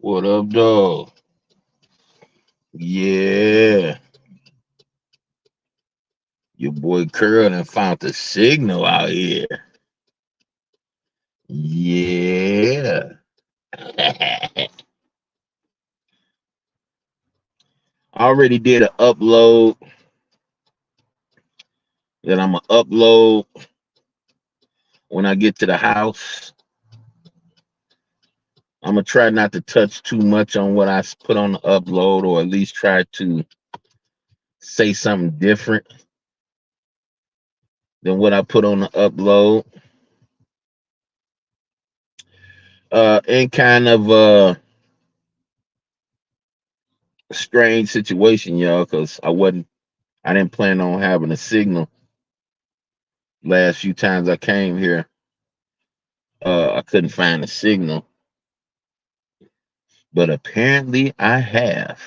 What up, dog? Yeah, your boy Curl and found the signal out here. Yeah. I already did an upload that I'm gonna upload when I get to the house. I'm gonna try not to touch too much on what put on the upload, or at least try to say something different than what I put on the upload. In kind of a strange situation, y'all, because I didn't plan on having a signal last few times I came here. I couldn't find a signal, but apparently I have.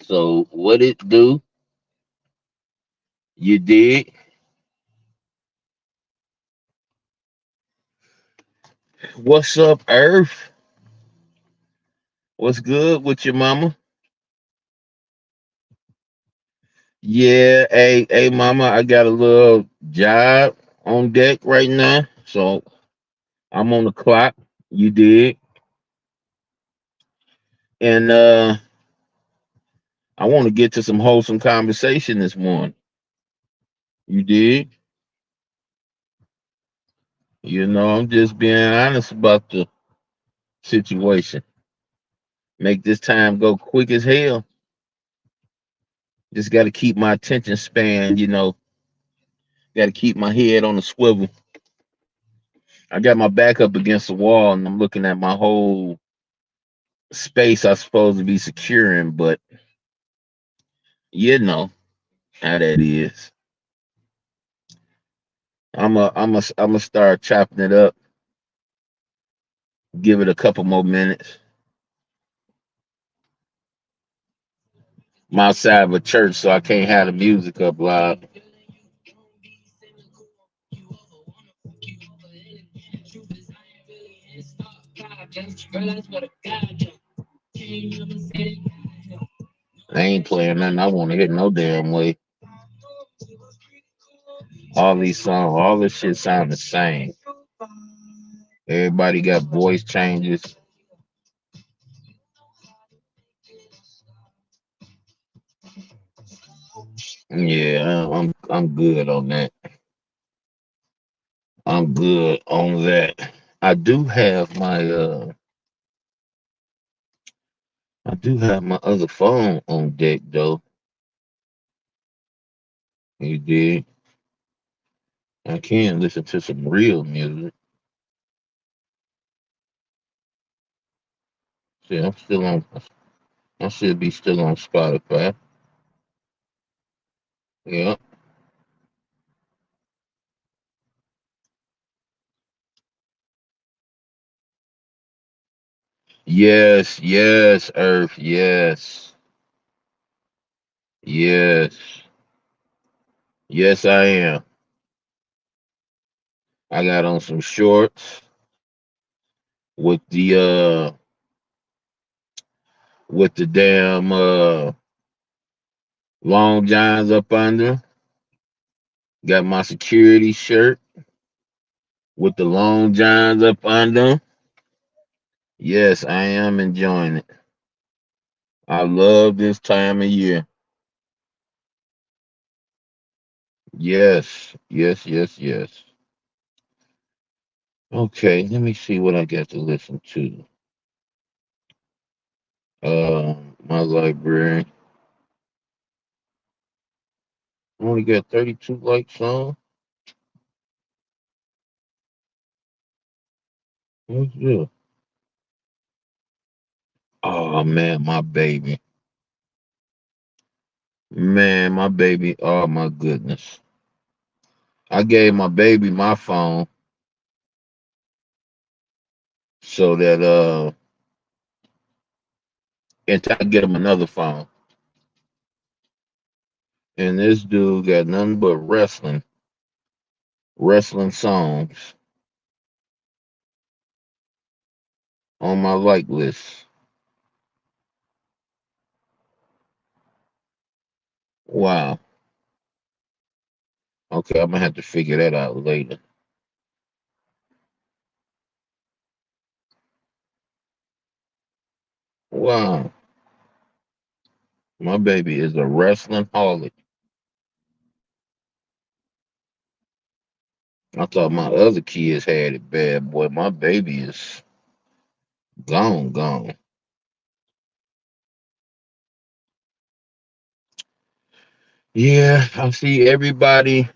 So what it do? You did? What's up, Earth? What's good with your mama? Yeah, hey, mama, I got a little job on deck right now, so I'm on the clock. You did, and I want to get to some wholesome conversation this morning. You did? I'm just being honest about the situation. Make this time go quick as hell. Just got to keep my attention span, got to keep my head on the swivel. I got my back up against the wall and I'm looking at my whole space I supposed to be securing, but you know how that is. I'm a start chopping it up, give it a couple more minutes. I'm outside of a church, so I can't have the music up loud. I ain't playing nothing I want to hit no damn way. All these songs, all this shit sound the same. Everybody got voice changes. Yeah, I'm good on that. I'm good on that. I do have my I do have my other phone on deck though. You did. I can listen to some real music. See, I'm still on. I should be still on Spotify. Yeah. Yes, yes, Earth. Yes, yes, yes. I am. I got on some shorts with the damn long johns up under. Got my security shirt with the long johns up under. Yes, I am enjoying it. I love this time of year. Yes, yes, yes, yes. Okay, let me see what I got to listen to. My library. Only got 32 likes on. What's this? Oh man, my baby. Man, my baby. Oh my goodness. I gave my baby my phone so that until I get him another phone. And this dude got nothing but wrestling songs on my like list. Wow. Okay, I'm gonna have to figure that out later. Wow. My baby is a wrestling holic. I thought my other kids had it bad, boy. My baby is gone, gone. Yeah, I see everybody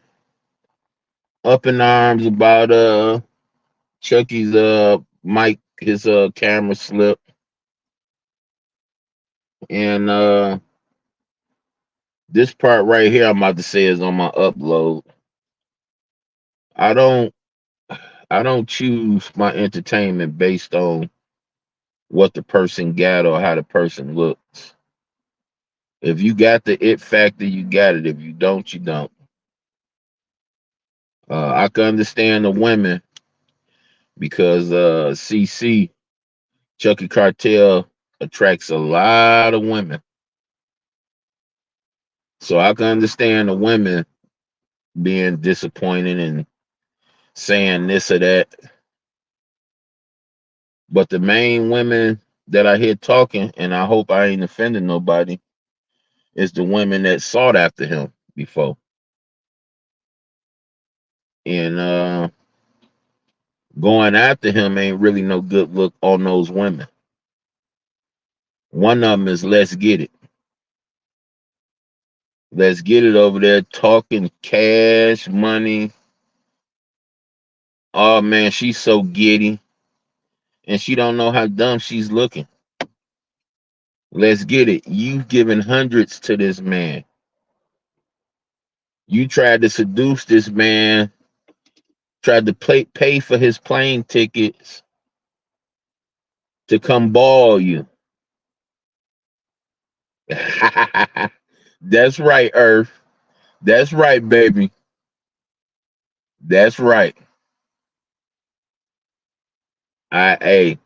up in arms about Chucky's mic, his camera slip, and this part right here I'm about to say is on my upload. I don't I don't choose my entertainment based on what the person got or how the person looks. If you got the it factor, you got it. If you don't, you don't. I can understand the women because CC Chucky Cartel attracts a lot of women. So I can understand the women being disappointed and saying this or that. But the main women that I hear talking, and I hope I ain't offending nobody, is the women that sought after him before. And going after him ain't really no good look on those women. One of them is Let's Get It. Let's Get It over there talking cash, money. Oh man, she's so giddy. And she don't know how dumb she's looking. Let's Get It. You've given hundreds to this man. You tried to seduce this man, tried to pay for his plane tickets to come ball you. That's right, Earth. That's right, baby. That's right. Hey,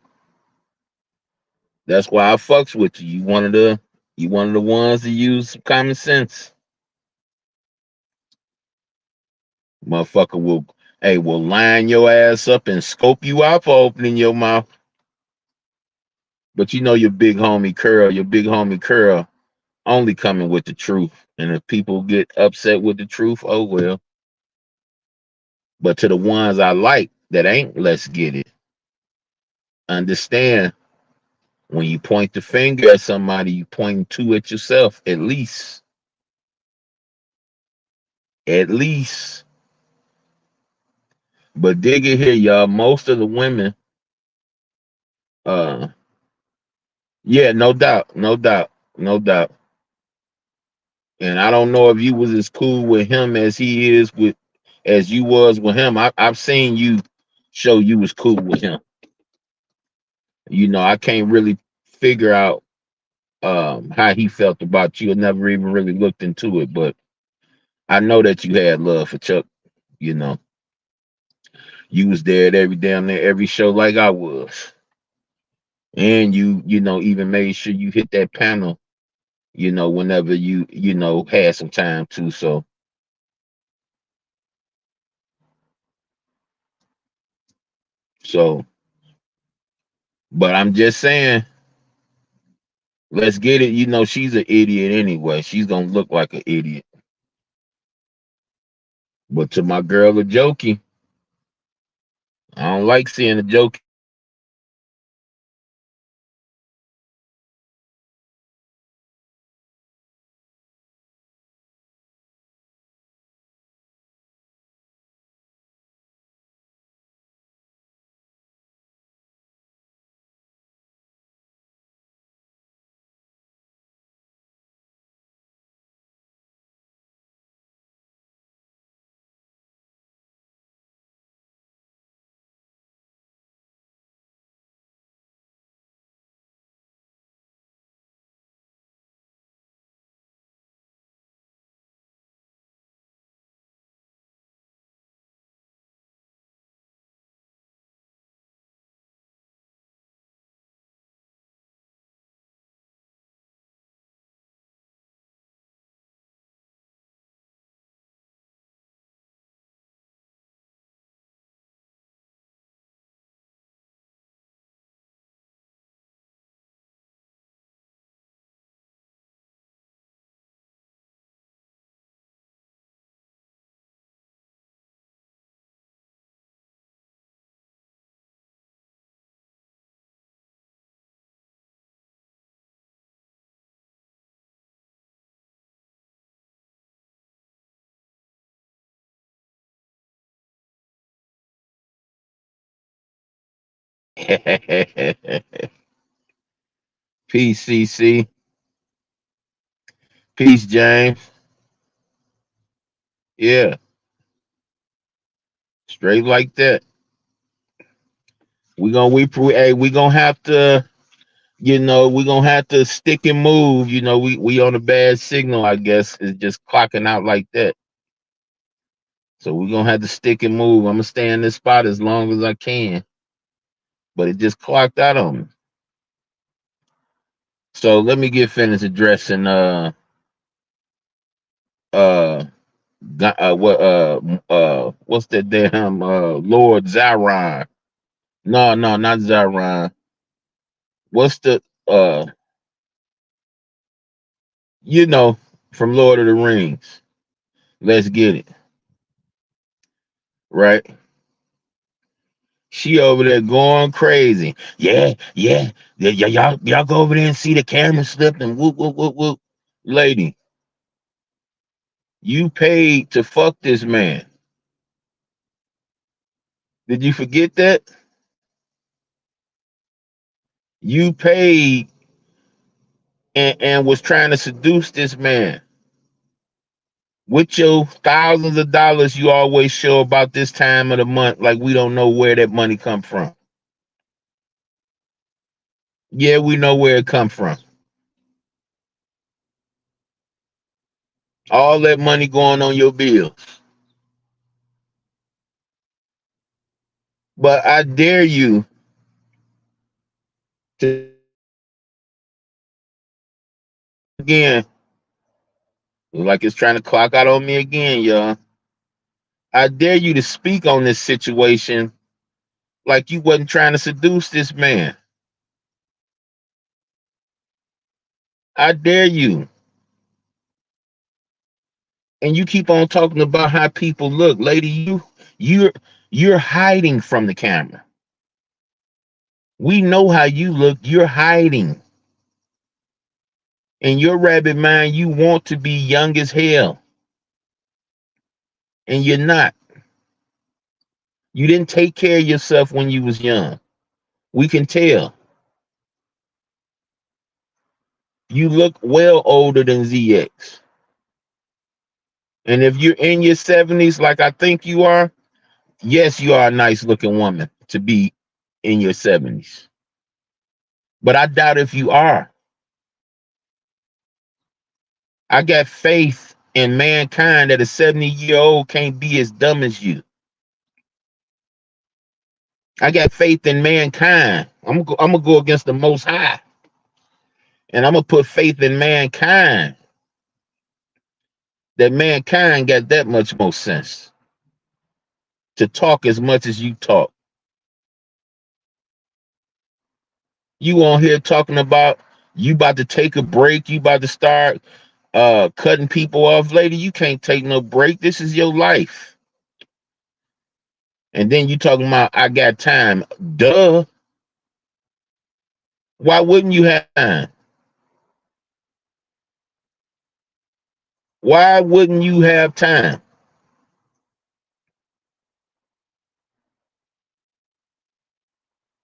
that's why I fucks with you. You one of the ones to use some common sense. Motherfucker will line your ass up and scope you out for opening your mouth. But you know your big homie Curl only coming with the truth. And if people get upset with the truth, oh well. But to the ones I like that ain't Let's Get It, understand when you point the finger at somebody, you pointing two at yourself, at least. At least. But dig it here, y'all. Most of the women, uh, yeah, no doubt, no doubt, no doubt. And I don't know if you was as cool with him as he is with as you was with him. I've seen you show you was cool with him. I can't really figure out how he felt about you. I never even really looked into it, but I know that you had love for Chuck. You know, you was there at every damn near every show like I was, and even made sure you hit that panel. Whenever you had some time too. So, but I'm just saying, Let's Get It. She's an idiot anyway. She's gonna look like an idiot. But to my girl, a jokey, I don't like seeing a joke Peace, CC. Peace, James. Yeah, straight like that. We gonna have to, we gonna have to stick and move. We on a bad signal, I guess. It's just clocking out like that. So we're gonna have to stick and move. I'm gonna stay in this spot as long as I can. But it just clocked out on me. So let me get finished addressing uh what's that damn Lord Zion. No, not Zion. What's the uh you know from Lord of the Rings? Let's get it. Right? She over there going crazy. Yeah. Y'all go over there and see the camera slipped and whoop whoop whoop whoop. Lady, you paid to fuck this man. Did you forget that? You paid and was trying to seduce this man. With your thousands of dollars you always show about this time of the month, like we don't know where that money come from. Yeah, we know where it come from. All that money going on your bills. But I dare you to again, like it's trying to clock out on me again, y'all. I dare you to speak on this situation like you wasn't trying to seduce this man. I dare you. And you keep on talking about how people look. Lady, you're you're hiding from the camera. We know how you look. You're hiding. In your rabbit mind, you want to be young as hell. And you're not. You didn't take care of yourself when you was young. We can tell. You look well older than ZX. And if you're in your 70s, like I think you are, yes, you are a nice looking woman to be in your 70s. But I doubt if you are. I got faith in mankind that a 70-year-old can't be as dumb as you. I got faith in mankind. I'm gonna go against the Most High, and I'm gonna put faith in mankind that mankind got that much more sense to talk as much as you talk. You on here talking about you about to take a break, you about to start cutting people off later. You can't take no break. This is your life. And then you talking about I got time. Duh. Why wouldn't you have time? Why wouldn't you have time?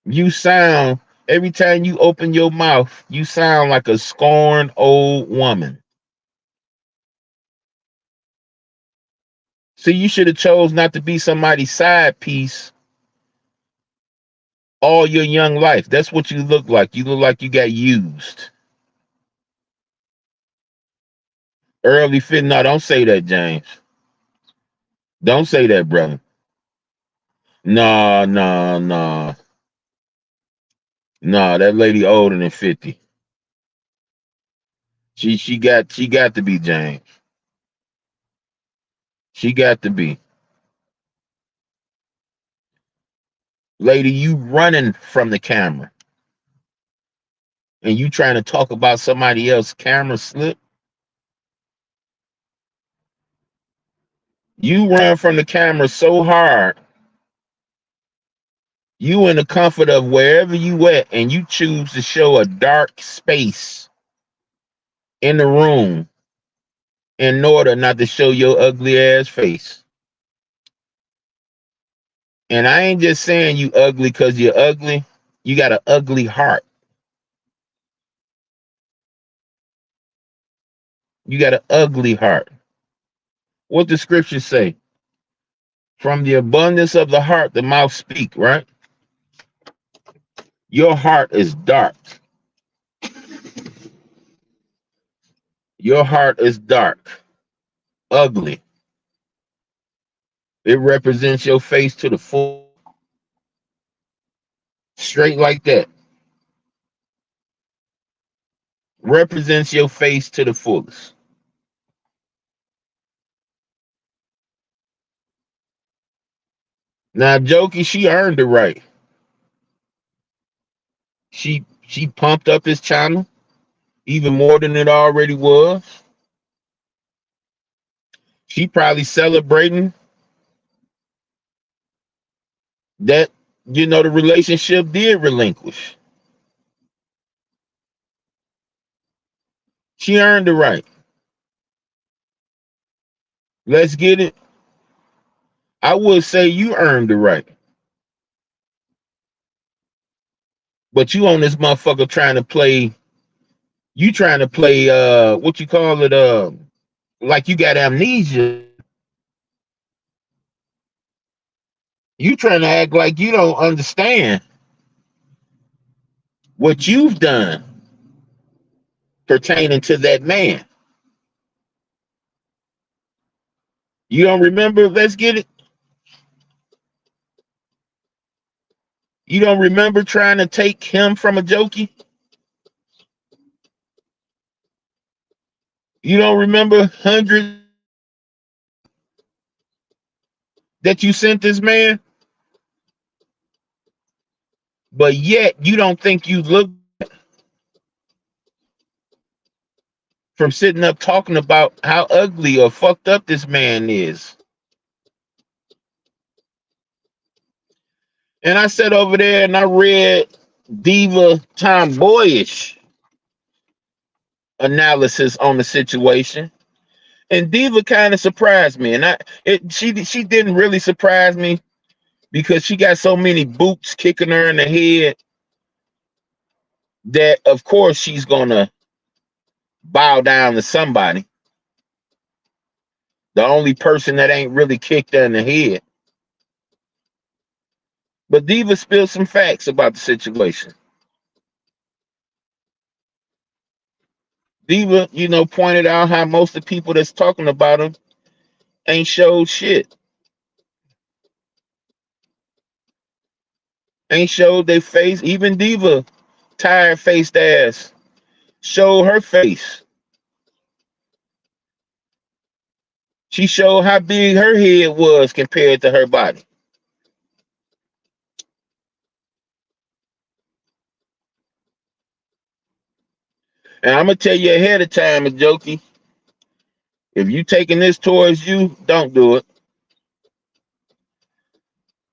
You sound every time you open your mouth, you sound like a scorned old woman. See, you should have chose not to be somebody's side piece all your young life. That's what you look like. You look like you got used. Early fit. No, don't say that, James. Don't say that, brother. No, no, no. No, that lady older than 50. She got to be, James. She got to be. Lady, you running from the camera. And you trying to talk about somebody else camera slip. You run from the camera so hard, you in the comfort of wherever you at, and you choose to show a dark space in the room in order not to show your ugly ass face. And I ain't just saying you ugly because you're ugly. You got an ugly heart. You got an ugly heart. What the scriptures say? From the abundance of the heart, the mouth speak, right? Your heart is dark. Your heart is dark, ugly. It represents your face to the full, straight like that. Represents your face to the fullest. Now, Jokey, she earned the right. She pumped up his channel even more than it already was. She probably celebrating that, the relationship did relinquish. She earned the right. Let's get it. I would say you earned the right. But you on this motherfucker trying to play what you call it, like you got amnesia. You trying to act like you don't understand what you've done pertaining to that man. You don't remember? Let's get it. You don't remember trying to take him from a Jokey? You don't remember hundreds that you sent this man? But yet you don't think you look from sitting up talking about how ugly or fucked up this man is. And I sat over there and I read Diva Tomboyish analysis on the situation. And Diva kind of surprised me. And she didn't really surprise me because she got so many boots kicking her in the head that of course she's gonna bow down to somebody. The only person that ain't really kicked her in the head. But Diva spilled some facts about the situation. Diva, pointed out how most of the people that's talking about him ain't showed shit. Ain't showed their face. Even Diva, tired faced ass, showed her face. She showed how big her head was compared to her body. And I'm gonna tell you ahead of time, Jokey, if you taking this towards you, don't do it.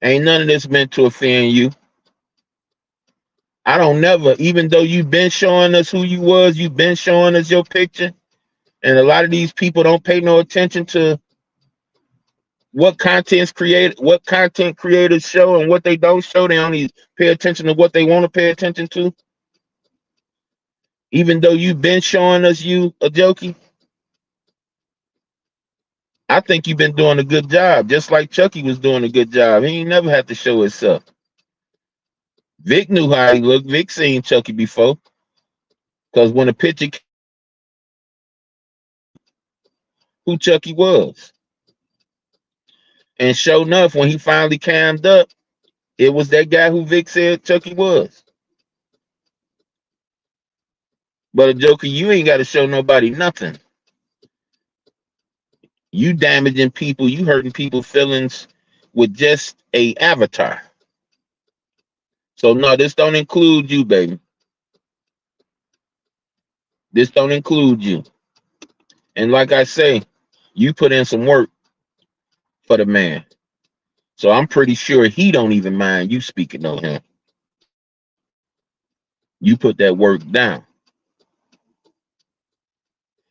Ain't none of this meant to offend you. I don't never, even though you've been showing us who you was, you've been showing us your picture, and a lot of these people don't pay no attention to what content creators show and what they don't show. They only pay attention to what they want to pay attention to. Even though you've been showing us you a Jokey, I think you've been doing a good job, just like Chucky was doing a good job. He ain't never had to show himself. Vic knew how he looked. Vic seen Chucky before. Because when the picture came, who Chucky was. And sure enough, when he finally cammed up, it was that guy who Vic said Chucky was. But a Joker, you ain't got to show nobody nothing. You damaging people, you hurting people's feelings with just a avatar. So no, this don't include you, baby. This don't include you. And like I say, you put in some work for the man. So I'm pretty sure he don't even mind you speaking on him. You put that work down.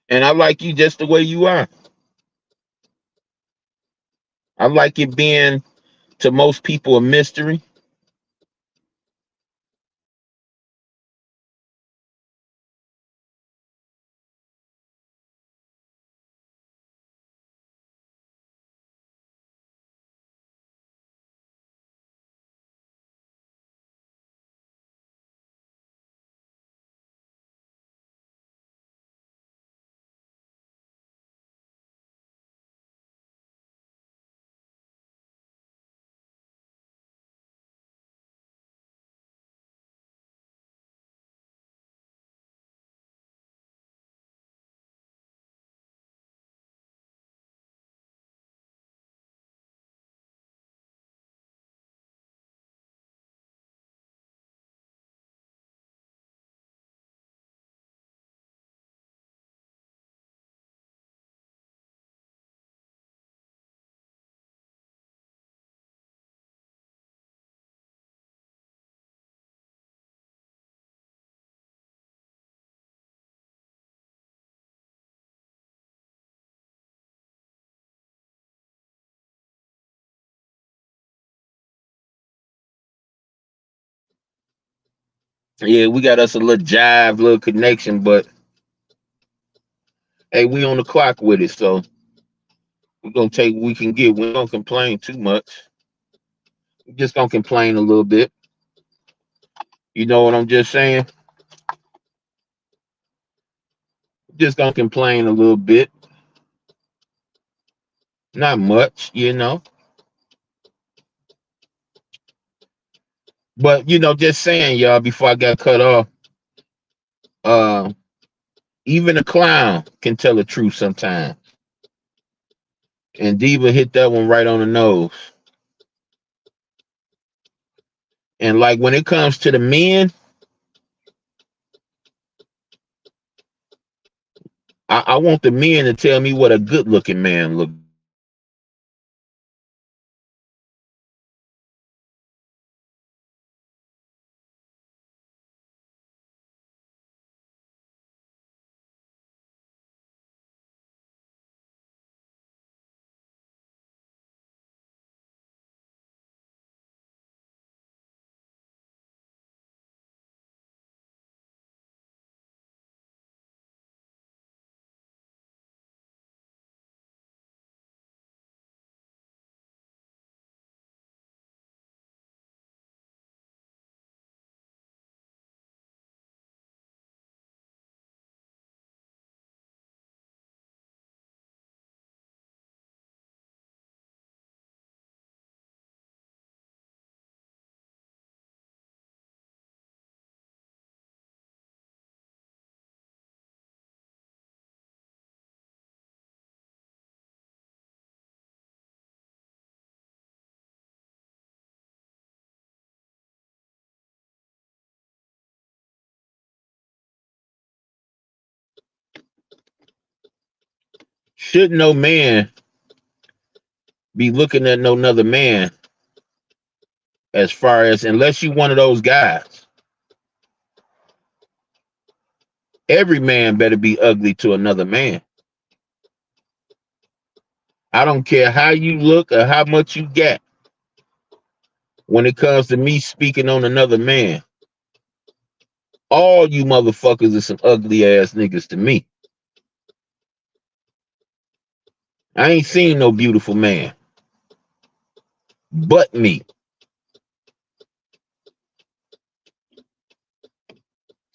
And I like you just the way you are. I like it being, to most people, a mystery. Yeah, we got us a little jive, little connection, but hey, we on the clock with it, so we're gonna take what we can get. We don't complain too much. We just gonna complain a little bit. You know what I'm just saying? Just gonna complain a little bit. Not much, you know. But just saying, y'all, before I got cut off, uh, even a clown can tell the truth sometimes. And Diva hit that one right on the nose. And like when it comes to the men, I want the men to tell me what a good looking man looks. Should no man be looking at no another man as far as unless you one of those guys. Every man better be ugly to another man. I don't care how you look or how much you get when it comes to me speaking on another man. All you motherfuckers are some ugly ass niggas to me. I ain't seen no beautiful man but me.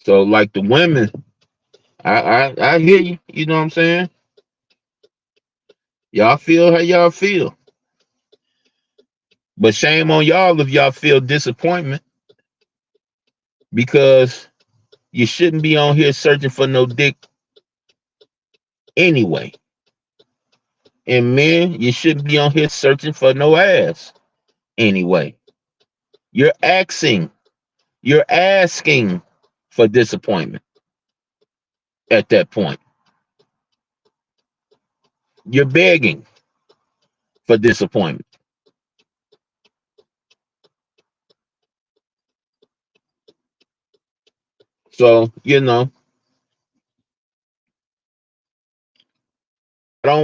So like the women, I hear you. You know what I'm saying? Y'all feel how y'all feel. But shame on y'all if y'all feel disappointment because you shouldn't be on here searching for no dick anyway. And men, you shouldn't be on here searching for no ass anyway. You're asking for disappointment at that point. You're begging for disappointment. So,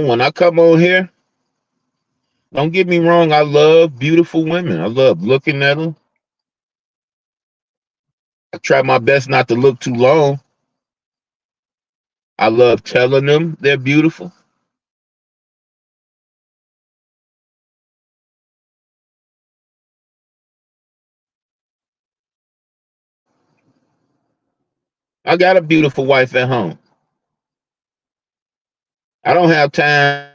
when I come on here, don't get me wrong, I love beautiful women. I love looking at them. I try my best not to look too long. I love telling them they're beautiful. I got a beautiful wife at home. I don't have time.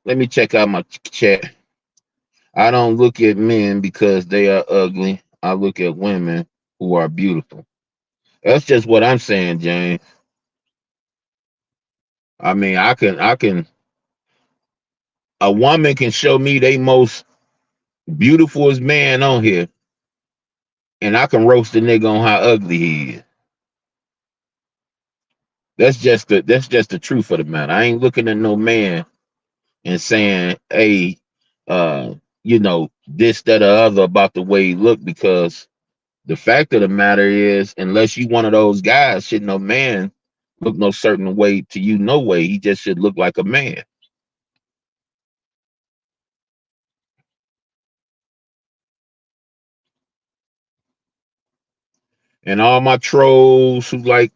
Let me check out my chat. I don't look at men because they are ugly. I look at women who are beautiful. That's just what I'm saying, James. I mean, I can a woman can show me they most beautifulest man on here, and I can roast the nigga on how ugly he is. That's just the truth of the matter. I ain't looking at no man and saying, hey, this, that, or other about the way he look, because the fact of the matter is, unless you one of those guys, should no man look no certain way to you, no way. He just should look like a man. And all my trolls who like,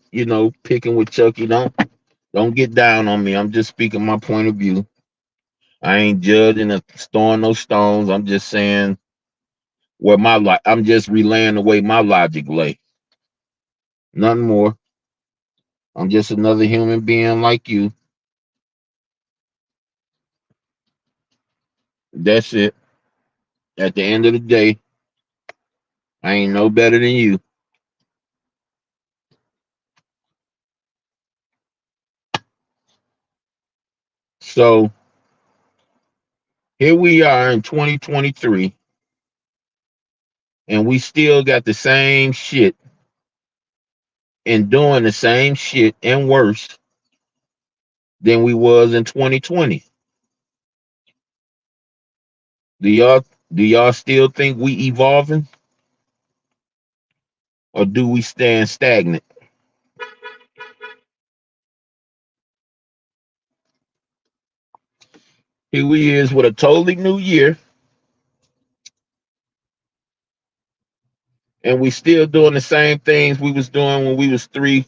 picking with Chucky, don't get down on me. I'm just speaking my point of view. I ain't judging or throwing no stones. I'm just saying where I'm just relaying the way my logic lay. Nothing more. I'm just another human being like you. That's it. At the end of the day, I ain't no better than you. So here we are in 2023, and we still got the same shit and doing the same shit and worse than we was in 2020. Do y'all still think we evolving, or do we stand stagnant? Here we is with a totally new year, and we still doing the same things we was doing when we was 3,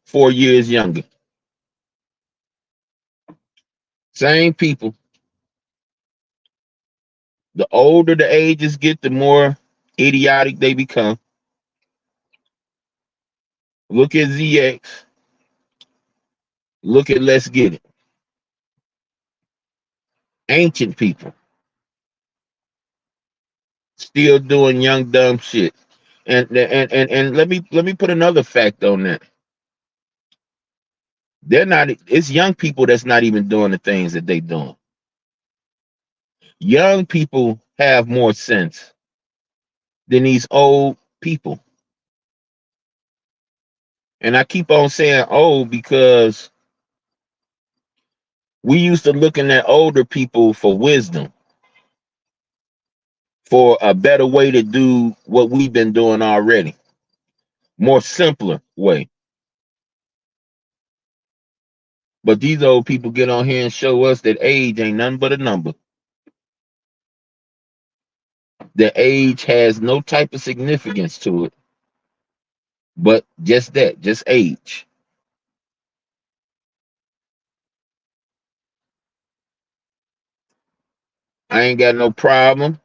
4 years younger. Same people. The older the ages get, the more idiotic they become. Look at ZX. Look at Let's Get It. Ancient people still doing young dumb shit. And let me put another fact on that. They're not. It's young people that's not even doing the things that they doing. Young people have more sense than these old people. And I keep on saying old because we used to looking at older people for wisdom, for a better way to do what we've been doing already, more simpler way. But these old people get on here and show us that age ain't nothing but a number. That age has no type of significance to it, but just that, just age. I ain't got no problem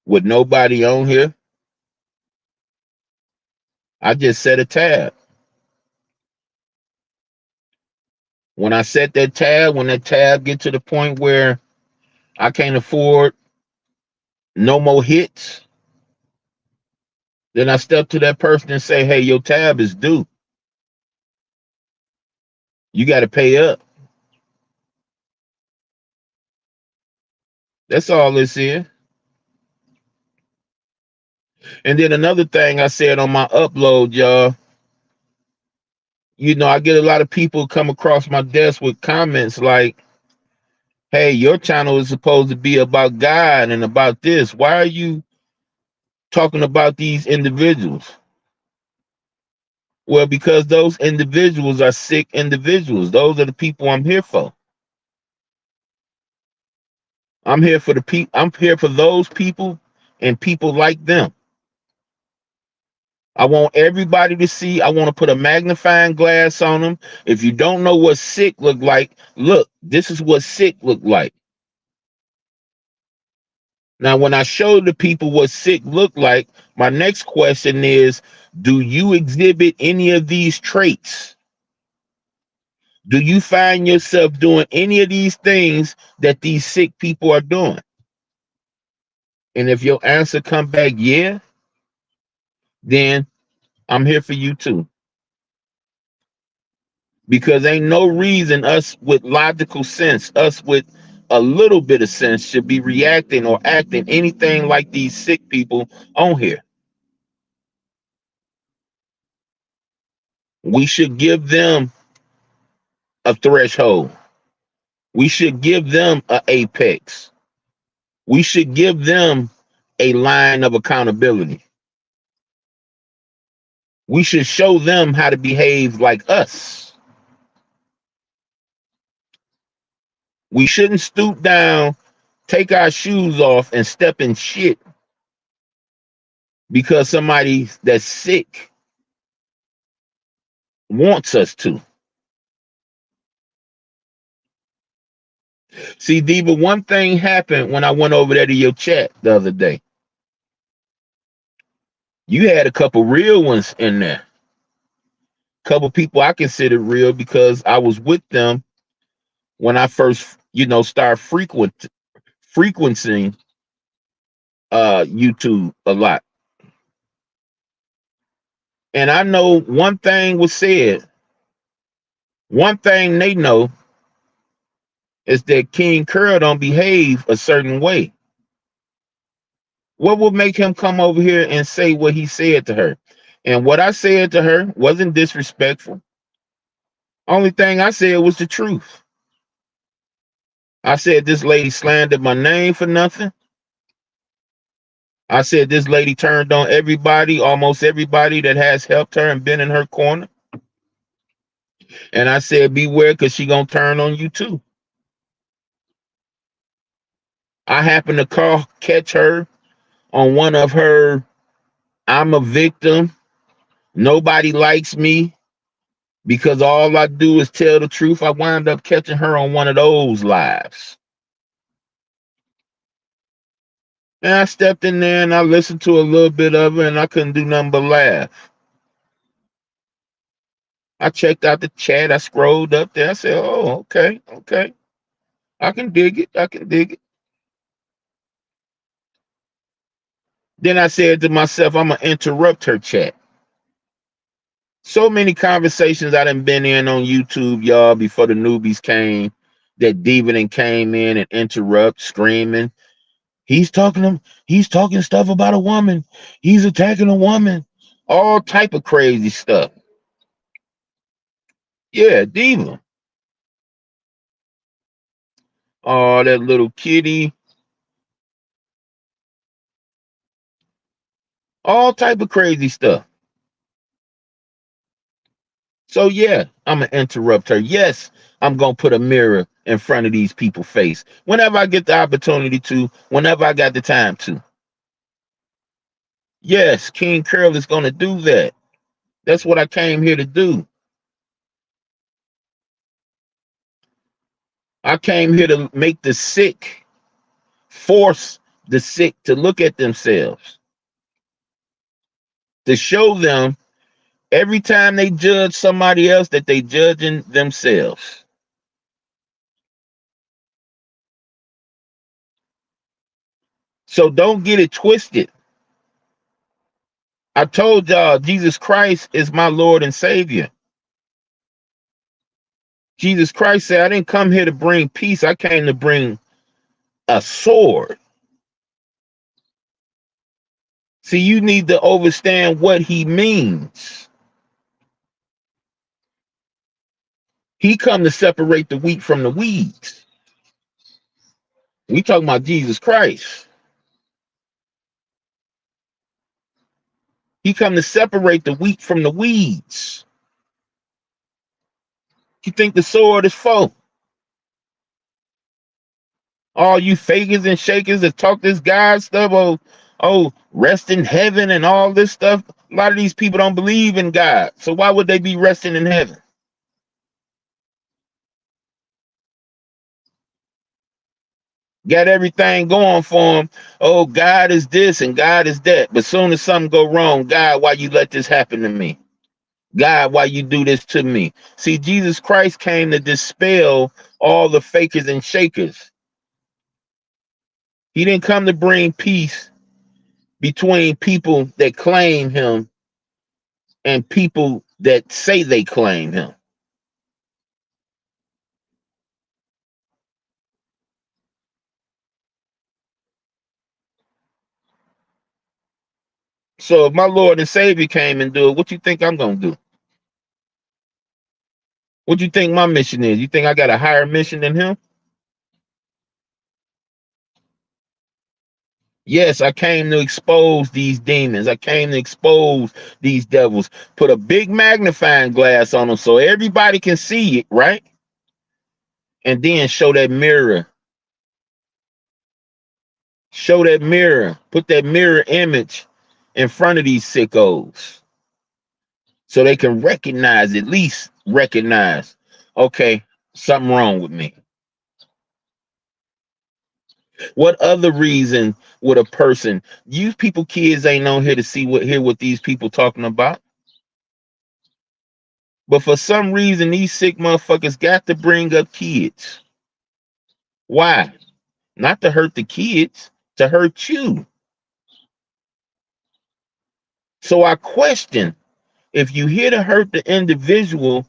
with nobody on here. I just set a tab. When I set that tab, when that tab get to the point where I can't afford no more hits, then I step to that person and say, hey, your tab is due. You got to pay up. That's all this is. And then another thing I said on my upload, y'all, I get a lot of people come across my desk with comments like, hey, your channel is supposed to be about God and about this. Why are you talking about these individuals? Well, because those individuals are sick individuals. Those are the people I'm here for. I'm here for I'm here for those people and people like them. I want everybody to see. I want to put a magnifying glass on them. If you don't know what sick look like, look, this is what sick look like. Now, when I show the people what sick look like, my next question is, do you exhibit any of these traits? Do you find yourself doing any of these things that these sick people are doing? And if your answer come back, yeah, then I'm here for you too. Because ain't no reason us with logical sense, us with a little bit of sense should be reacting or acting anything like these sick people on here. We should give them a threshold. We should give them an apex. We should give them a line of accountability. We should show them how to behave like us. We shouldn't stoop down, take our shoes off, and step in shit because somebody that's sick wants us to. See, Diva, one thing happened when I went over there to your chat the other day. You had a couple real ones in there. Couple people I considered real because I was with them when I first, started frequencing YouTube a lot. And I know one thing was said. One thing they know is that King Curl don't behave a certain way. What would make him come over here and say what he said to her? And what I said to her wasn't disrespectful. Only thing I said was the truth. I said this lady slandered my name for nothing. I said this lady turned on everybody, almost everybody that has helped her and been in her corner. And I said, beware, because she gonna turn on you too. I happened to catch her on one of her I'm a victim, nobody likes me because all I do is tell the truth. I wound up catching her on one of those lives. And I stepped in there and I listened to a little bit of it and I couldn't do nothing but laugh. I checked out the chat. I scrolled up there. I said, oh, okay. I can dig it. Then I said to myself, I'm going to interrupt her chat. So many conversations I done been in on YouTube, y'all, before the newbies came, that Diva came in and interrupt, screaming. He's talking stuff about a woman. He's attacking a woman. All type of crazy stuff. Yeah, Diva. Oh, that little kitty. All type of crazy stuff. So yeah, I'm gonna interrupt her. Yes, I'm gonna put a mirror in front of these people's face whenever I get the opportunity to, whenever I got the time to. Yes, King Curl is gonna do that. That's what I came here to do. I came here to make the sick, force the sick to look at themselves, to show them every time they judge somebody else that they judging themselves. So don't get it twisted. I told y'all Jesus Christ is my Lord and Savior. Jesus Christ said, I didn't come here to bring peace. I came to bring a sword. See, you need to understand what he means. He come to separate the wheat from the weeds. We talking about Jesus Christ. He come to separate the wheat from the weeds. You think the sword is for? All you fakers and shakers that talk this God stuff, rest in heaven and all this stuff. A lot of these people don't believe in God. So why would they be resting in heaven? Got everything going for them. Oh, God is this and God is that. But soon as something go wrong, God, why you let this happen to me? God, why you do this to me? See, Jesus Christ came to dispel all the fakers and shakers. He didn't come to bring peace between people that claim him and people that say they claim him. So if my Lord and Savior came and do it, what you think I'm gonna do? What you think my mission is? You think I got a higher mission than him? Yes, I came to expose these demons. I came to expose these devils. Put a big magnifying glass on them so everybody can see it, right? And then show that mirror. Show that mirror. Put that mirror image in front of these sickos so they can recognize, at least recognize, okay, something wrong with me. What other reason would a person, you people, kids ain't on here to hear what these people talking about? But for some reason, these sick motherfuckers got to bring up kids. Why? Not to hurt the kids, to hurt you. So I question, if you here to hurt the individual,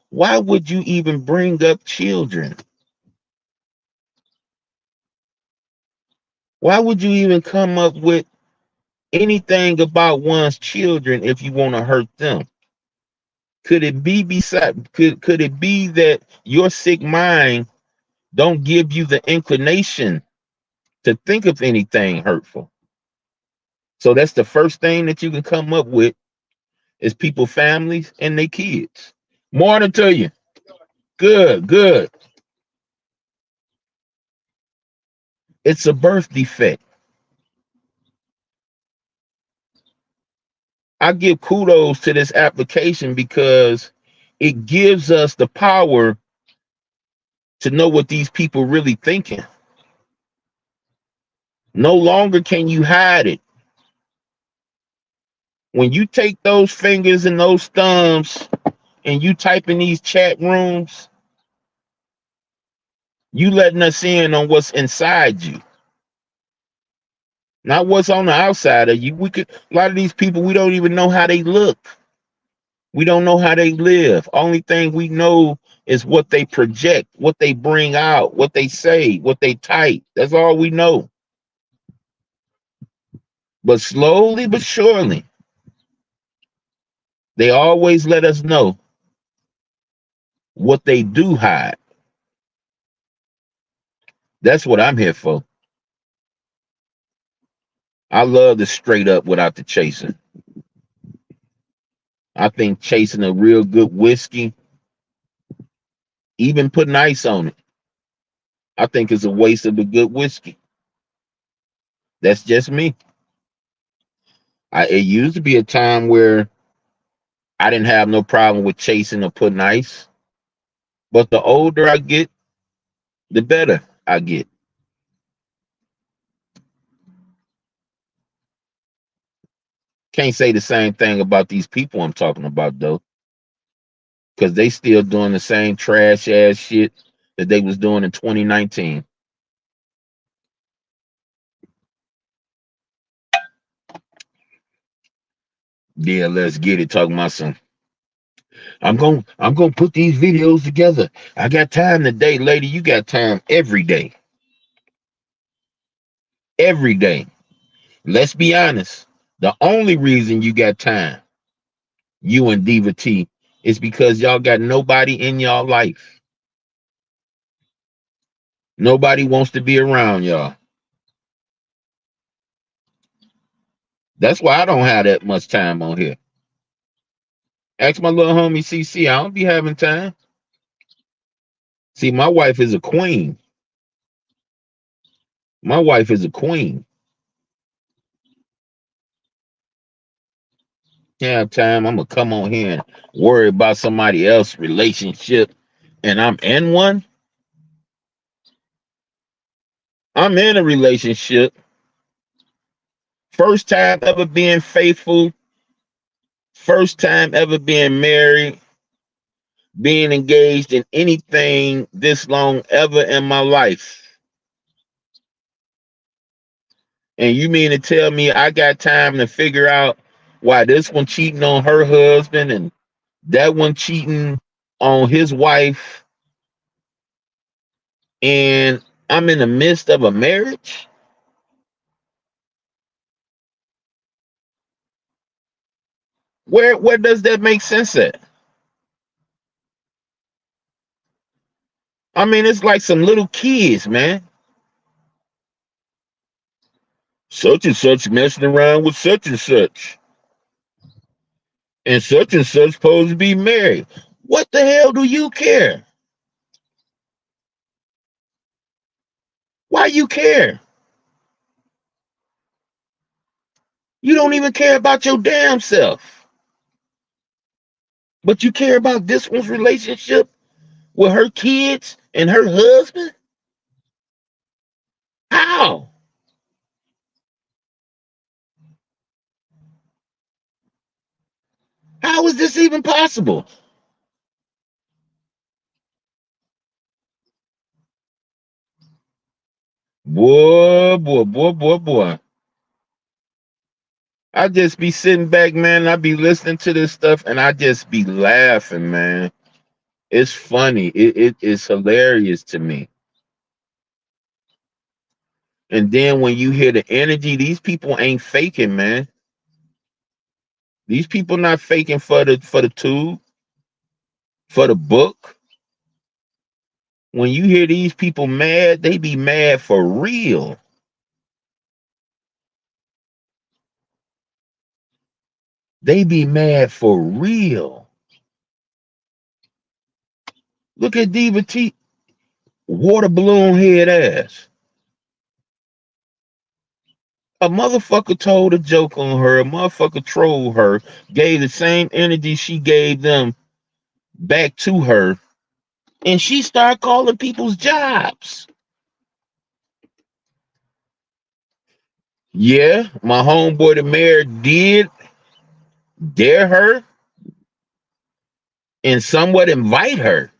why would you even bring up children? Why would you even come up with anything about one's children if you want to hurt them? Could it be could it be that your sick mind don't give you the inclination to think of anything hurtful? So that's the first thing that you can come up with is people, families, and their kids. Morning to you. Good, good. It's a birth defect. I give kudos to this application because it gives us the power to know what these people really thinking. No longer can you hide it. When you take those fingers and those thumbs and you type in these chat rooms, you letting us in on what's inside you, not what's on the outside of you. A lot of these people, we don't even know how they look. We don't know how they live. Only thing we know is what they project, what they bring out, what they say, what they type. That's all we know. But slowly but surely, they always let us know what they do hide. That's what I'm here for. I love the straight up without the chasing. I think chasing a real good whiskey, even putting ice on it, I think is a waste of a good whiskey. That's just me. It used to be a time where I didn't have no problem with chasing or putting ice. But the older I get, the better I get. Can't say the same thing about these people I'm talking about though, because they still doing the same trash ass shit that they was doing in 2019. Yeah, let's get it. Talking about some. I'm gonna put these videos together. I got time today, lady. You got time every day. Every day. Let's be honest. The only reason you got time, you and Diva T, is because y'all got nobody in y'all life. Nobody wants to be around y'all. That's why I don't have that much time on here. Ask my little homie CC. I don't be having time. See, my wife is a queen. My wife is a queen. Have time. I'm gonna come on here and worry about somebody else's relationship, and I'm in one. I'm in a relationship. First time ever being faithful First time ever being married, being engaged in anything this long ever in my life. And you mean to tell me I got time to figure out why this one cheating on her husband and that one cheating on his wife, and I'm in the midst of a marriage? Where does that make sense at? I mean, it's like some little kids, man. Such and such messing around with such and such supposed to be married. What the hell do you care? Why you care? You don't even care about your damn self. But you care about this one's relationship with her kids and her husband? How? How is this even possible? Boy. I just be sitting back, man. I be listening to this stuff and I just be laughing, man. It's funny. It is hilarious to me. And then when you hear the energy, these people ain't faking, man. These people not faking for the tube, for the book. When you hear these people mad, they be mad for real. They be mad for real. Look at Diva T, water balloon head ass. A motherfucker told a joke on her, a motherfucker trolled her, gave the same energy she gave them back to her, and she started calling people's jobs. Yeah, my homeboy the mayor did dare her and somewhat invite her.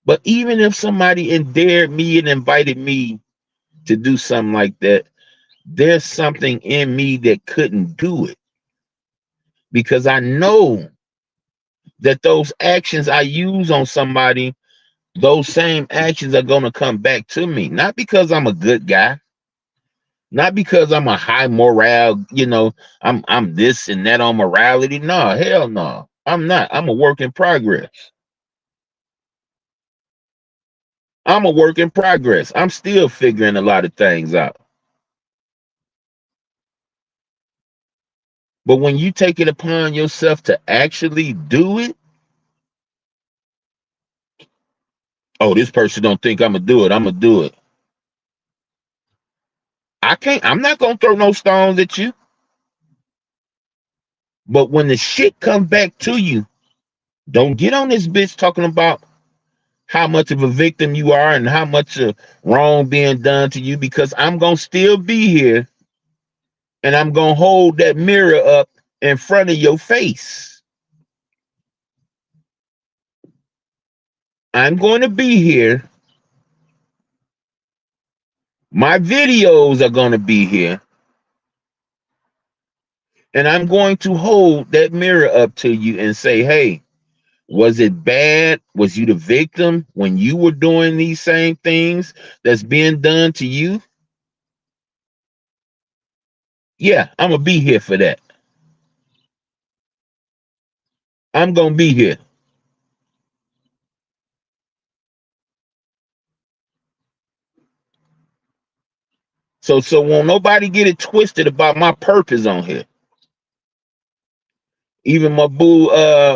But even if somebody dared me and invited me to do something like that, there's something in me that couldn't do it, because I know that those actions I use on somebody, those same actions are going to come back to me. Not because I'm a good guy, not because I'm a high morale, I'm this and that on morality. No, hell no. I'm not. I'm a work in progress. I'm a work in progress. I'm still figuring a lot of things out. But when you take it upon yourself to actually do it, oh, this person don't think I'm gonna do it. I'm gonna do it. I'm not gonna throw no stones at you. But when the shit comes back to you, don't get on this bitch talking about how much of a victim you are and how much wrong being done to you, because I'm gonna still be here and I'm gonna hold that mirror up in front of your face. I'm going to be here. My videos are going to be here. And I'm going to hold that mirror up to you and say, hey, was it bad? Was you the victim when you were doing these same things that's being done to you? Yeah, I'm going to be here for that. I'm going to be here. So won't nobody get it twisted about my purpose on here. Even my boo,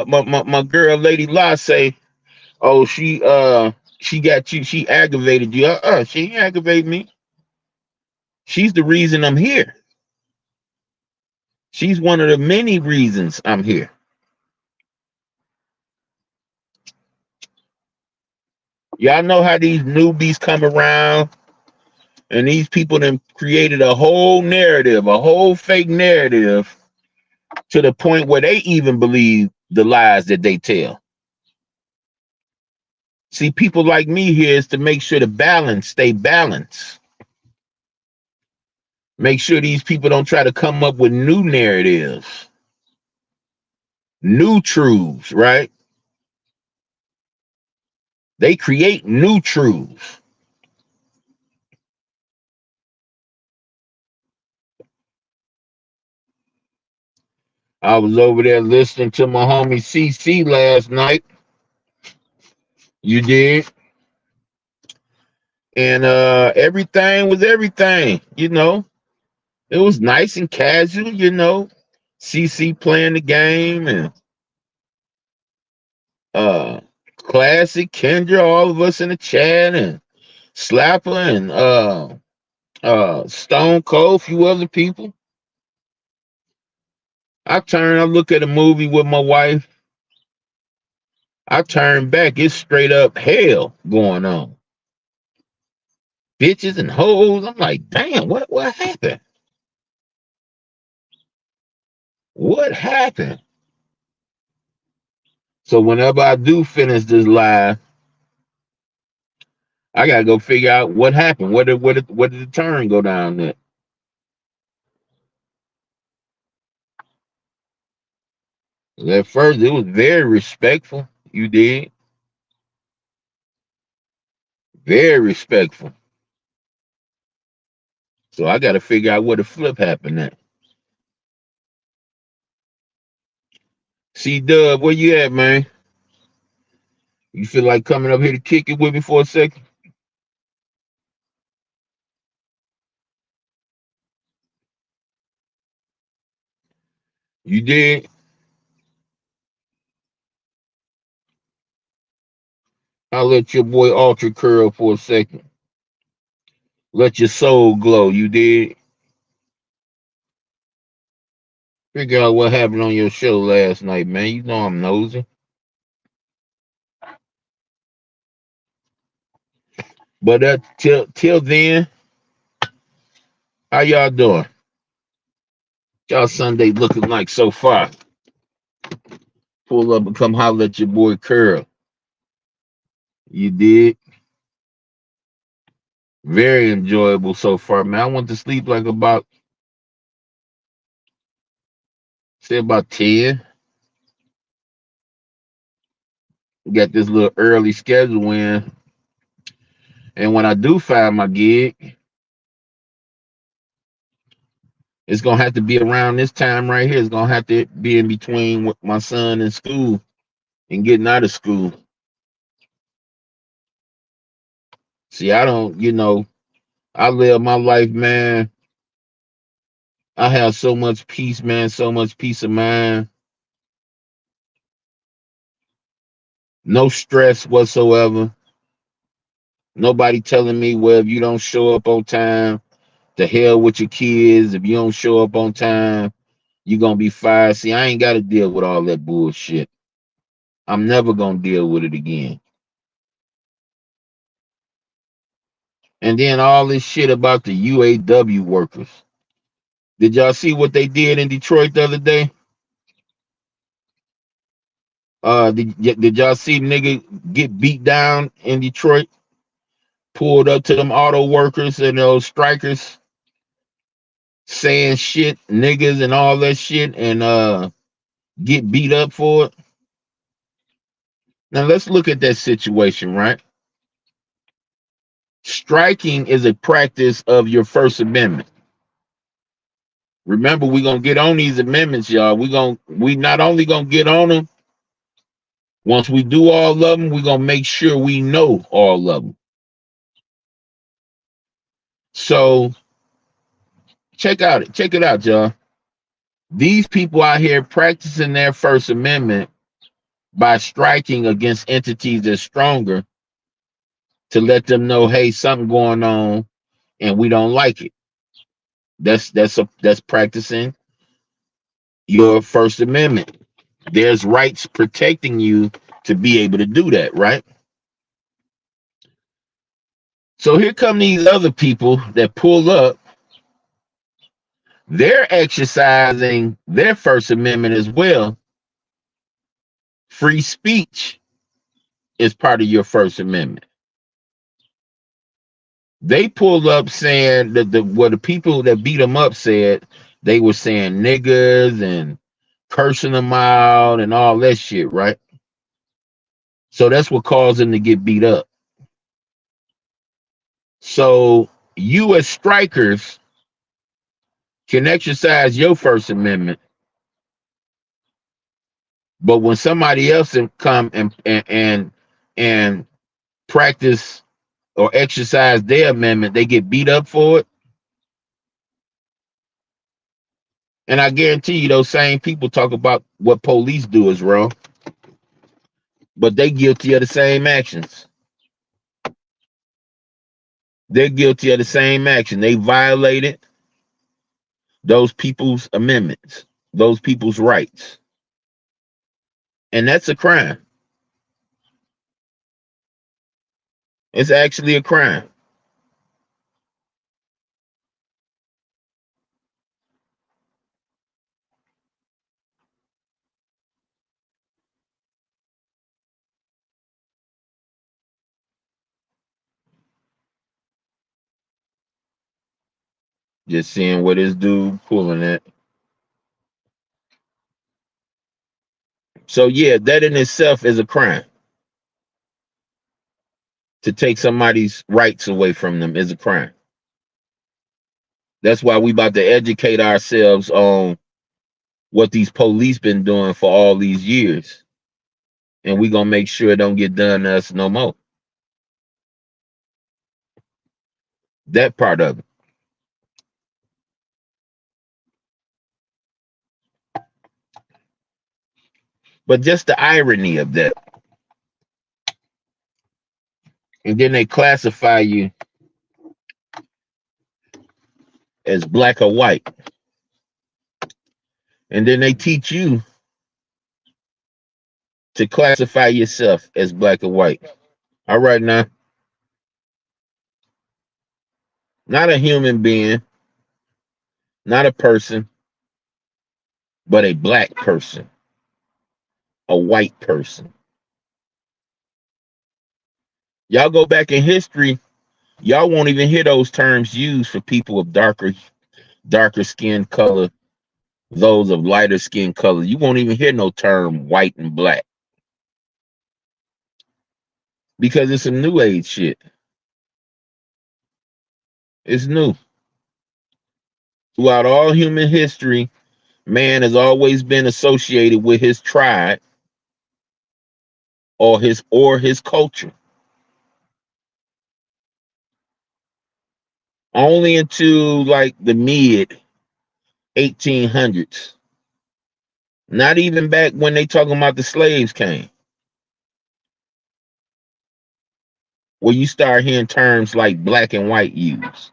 my girl, Lady La say, oh, she got you, she aggravated you. She ain't aggravate me. She's the reason I'm here. She's one of the many reasons I'm here. Y'all know how these newbies come around and these people then created a whole narrative, a whole fake narrative to the point where they even believe the lies that they tell. See, people like me here is to make sure the balance stay balanced. Make sure these people don't try to come up with new narratives, new truths, right? They create new truths. I was over there listening to my homie CC last night. You did? And everything was everything, you know. It was nice and casual, you know. CC playing the game and uh Classic, Kendra, all of us in the chat, and Slapper and Stone Cold, a few other people. I look at a movie with my wife. I turn back, it's straight up hell going on. Bitches and hoes. I'm like, damn, what happened? What happened? So whenever I do finish this live, I gotta go figure out what happened. What did the turn go down there? At first, it was very respectful. You did very respectful. So I gotta figure out where the flip happened at. C Dub, where you at, man? You feel like coming up here to kick it with me for a second? You did? I'll let your boy Ultra curl for a second. Let your soul glow. You did? Figure out what happened on your show last night, man. You know I'm nosy. But till then, how y'all doing? Y'all Sunday looking like so far? Pull up and come holler at your boy Curl. You did? Very enjoyable so far, man. I went to sleep like about 10. Got this little early schedule in. And when I do find my gig, it's gonna have to be around this time right here. It's gonna have to be in between with my son in school and getting out of school. See, I don't, I live my life, man. I have so much peace, man, so much peace of mind. No stress whatsoever. Nobody telling me, well, if you don't show up on time, the hell with your kids. If you don't show up on time, you're gonna be fired. See, I ain't gotta deal with all that bullshit. I'm never gonna deal with it again. And then all this shit about the UAW workers. Did y'all see what they did in Detroit the other day? Did y'all see nigga get beat down in Detroit? Pulled up to them auto workers and those strikers saying shit, niggas and all that shit, and get beat up for it. Now let's look at that situation, right? Striking is a practice of your First Amendment. Remember, we're gonna get on these amendments, y'all. We not only gonna get on them, once we do all of them, we're gonna make sure we know all of them. So check it out, y'all. These people out here practicing their First Amendment by striking against entities that's stronger to let them know, hey, something going on and we don't like it. That's practicing your First Amendment. There's rights protecting you to be able to do that, right? So here come these other people that pull up They're exercising their First Amendment as well. Free speech is part of your First Amendment. They pulled up saying that the people that beat them up said they were saying niggas and cursing them out and all that shit, right? So that's what caused them to get beat up. So you as strikers can exercise your First Amendment, but when somebody else come and practice or exercise their amendment, they get beat up for it. And I guarantee you, those same people talk about what police do is wrong, but they guilty of the same actions. They're guilty of the same action. They violated those people's amendments, those people's rights. And that's a crime. It's actually a crime. Just seeing what this dude pulling at. So yeah, that in itself is a crime. To take somebody's rights away from them is a crime. That's why we about to educate ourselves on what these police been doing for all these years. And we gonna make sure it don't get done to us no more. That part of it. But just the irony of that. And then they classify you as black or white. And then they teach you to classify yourself as black or white. All right now. Not a human being, not a person, but a black person, a white person. Y'all go back in history, y'all won't even hear those terms used for people of darker skin color, those of lighter skin color. You won't even hear no term white and black. Because it's some new age shit. It's new. Throughout all human history, man has always been associated with his tribe or his culture. Only into like the mid 1800s. Not even back when they talking about the slaves came. Where you start hearing terms like black and white used.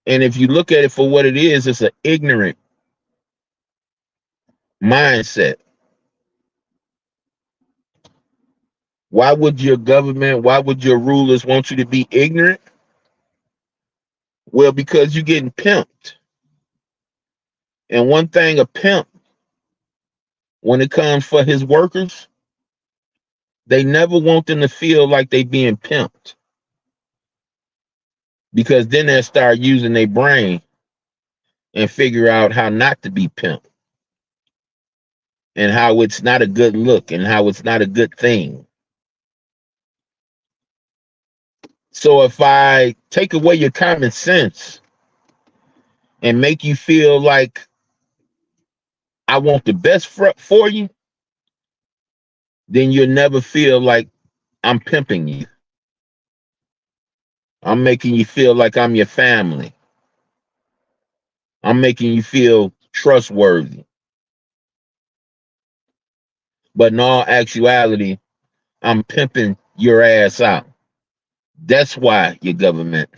And if you look at it for what it is, it's an ignorant mindset. Why would your government, why would your rulers want you to be ignorant? Well, because you're getting pimped. And one thing a pimp, when it comes for his workers, they never want them to feel like they being pimped. Because then they'll start using their brain and figure out how not to be pimped. And how it's not a good look and how it's not a good thing. So if I take away your common sense and make you feel like I want the best for you, then you'll never feel like I'm pimping you. I'm making you feel like I'm your family. I'm making you feel trustworthy. But in all actuality, I'm pimping your ass out. That's why your government,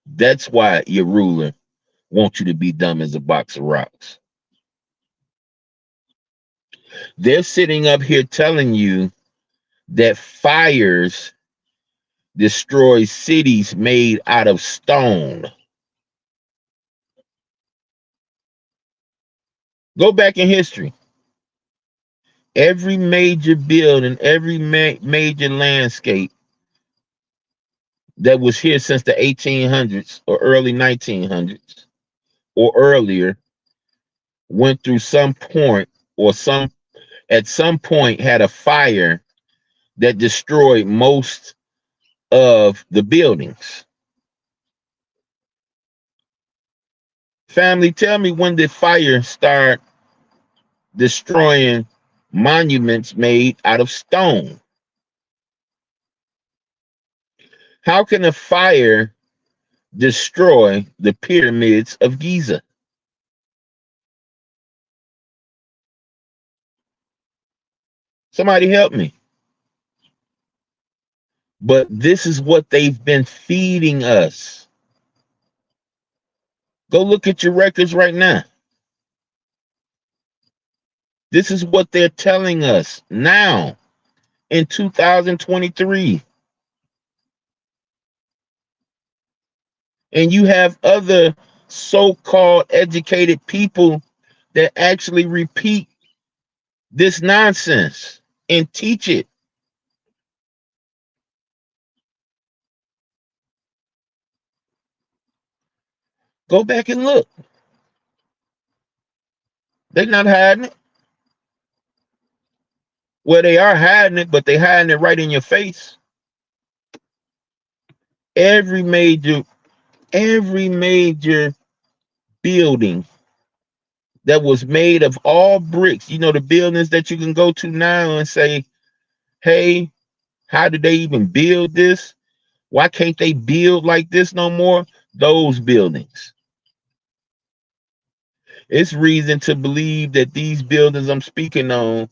that's why your ruler wants you to be dumb as a box of rocks. They're sitting up here telling you that fires destroy cities made out of stone. Go back in history. Every major building, every major landscape that was here since the 1800s or early 1900s or earlier went through some point or some at some point had a fire that destroyed most of the buildings. Family, tell me, when did fire start destroying monuments made out of stone? How can a fire destroy the pyramids of Giza? Somebody help me. But this is what they've been feeding us. Go look at your records right now. This is what they're telling us now in 2023. And you have other so-called educated people that actually repeat this nonsense and teach it. Go back and look. They're not hiding it. Well, they are hiding it, but they're hiding it right in your face. Every major building that was made of all bricks, you know, the buildings that you can go to now and say, hey, how did they even build this? Why can't they build like this no more? Those buildings. It's reason to believe that these buildings I'm speaking on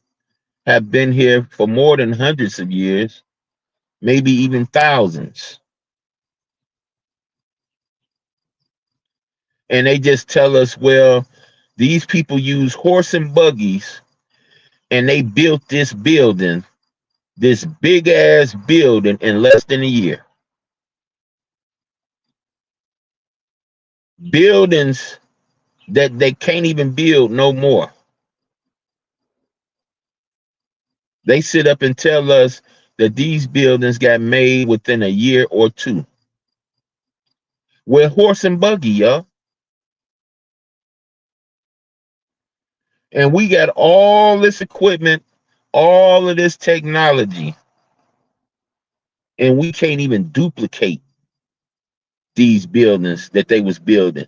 have been here for more than hundreds of years, maybe even thousands. And they just tell us, well, these people use horse and buggies and they built this building, this big ass building, in less than a year. Buildings that they can't even build no more. They sit up and tell us that these buildings got made within a year or two. We're horse and buggy, y'all. And we got all this equipment, all of this technology, and we can't even duplicate these buildings that they was building.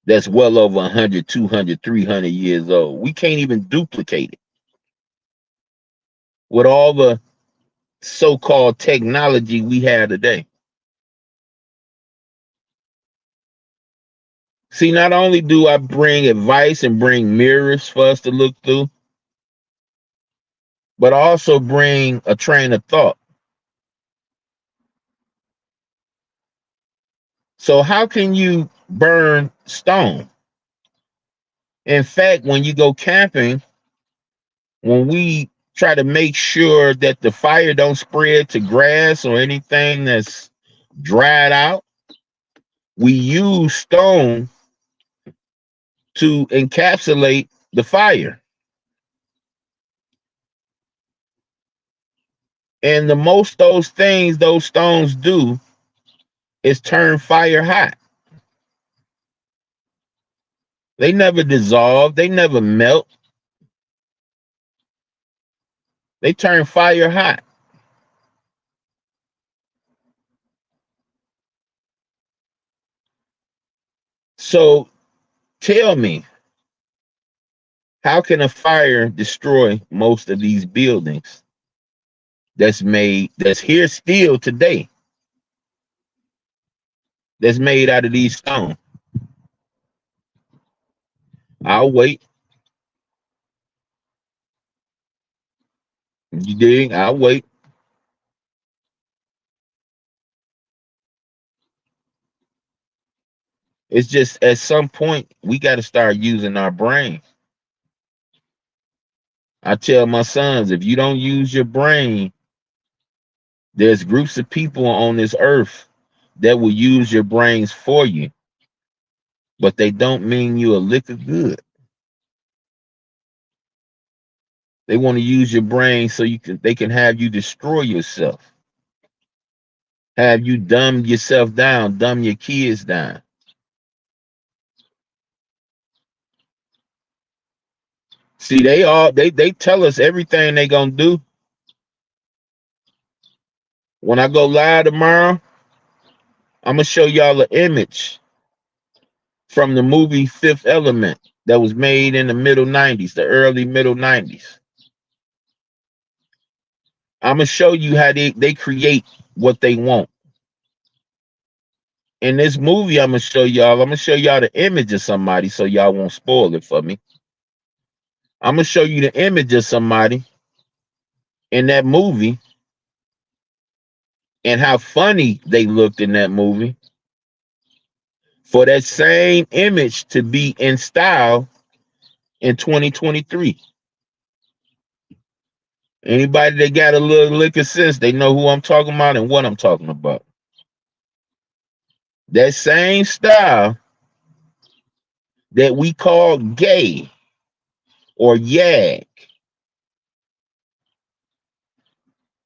That's well over 100, 200, 300 years old. We can't even duplicate it with all the so-called technology we have today. See, not only do I bring advice and bring mirrors for us to look through, but I also bring a train of thought. So how can you burn stone? In fact, when you go camping, when we try to make sure that the fire don't spread to grass or anything that's dried out, we use stone to encapsulate the fire. And the most those stones do is turn fire hot. They never dissolve, they never melt. They turn fire hot. So tell me, how can a fire destroy most of these buildings that's here still today, that's made out of these stones? I'll wait. You dig? I'll wait. It's just at some point we got to start using our brain. I tell my sons, if you don't use your brain, there's groups of people on this earth that will use your brains for you, but they don't mean you a lick of good. They want to use your brain so they can have you destroy yourself, have you dumb yourself down, dumb your kids down. See, they tell us everything they gonna do. When I go live tomorrow, I'm gonna show y'all an image from the movie Fifth Element that was made in the middle 90s, the early middle 90s. I'm gonna show you how they create what they want. In this movie, I'm gonna show y'all the image of somebody so y'all won't spoil it for me. I'm gonna show you the image of somebody in that movie and how funny they looked in that movie for that same image to be in style in 2023. Anybody that got a little lick of sense, they know who I'm talking about and what I'm talking about. That same style that we call gay or yag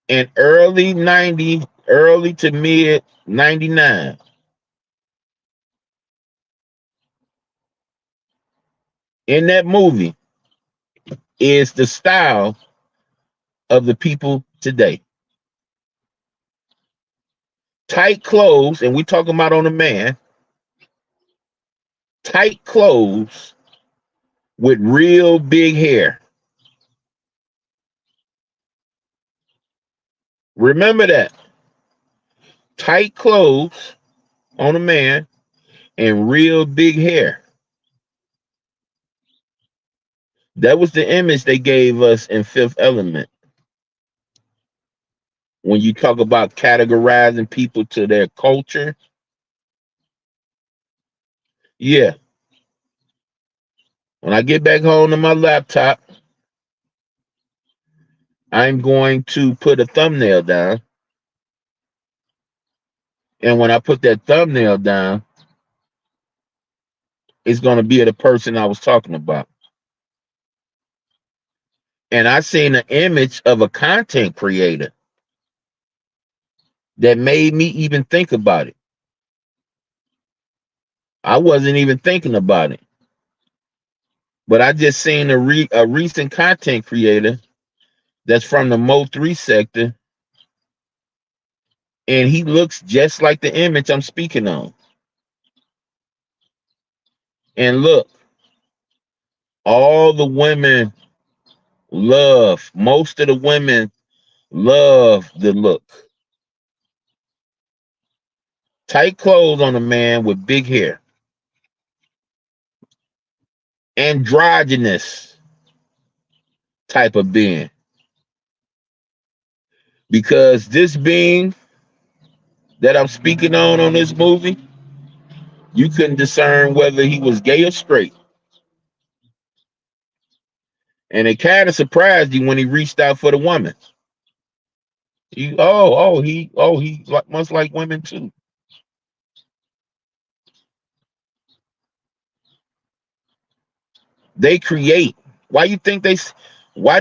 in early 90, early to mid 99. In that movie is the style of the people today. Tight clothes, and we talking about on a man, tight clothes with real big hair. Remember that. Tight clothes on a man and real big hair. That was the image they gave us in Fifth Element. When you talk about categorizing people to their culture, yeah. When I get back home to my laptop, I'm going to put a thumbnail down. And when I put that thumbnail down, it's going to be the person I was talking about. And I seen an image of a content creator that made me even think about it. I wasn't even thinking about it. But I just seen a recent content creator that's from the Mo3 sector, and he looks just like the image I'm speaking on. And look, all the women most of the women love the look. Tight clothes on a man with big hair. Androgynous type of being. Because this being that I'm speaking on this movie, you couldn't discern whether he was gay or straight. And it kind of surprised you when he reached out for the woman. He must like women too. They create. Why do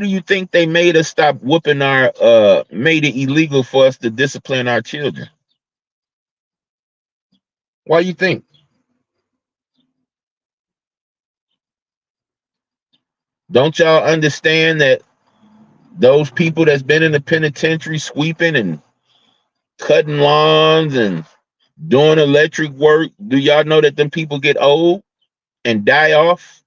you think they made us stop whooping made it illegal for us to discipline our children? Why you think? Don't y'all understand that those people that's been in the penitentiary sweeping and cutting lawns and doing electric work, do y'all know that them people get old and die off?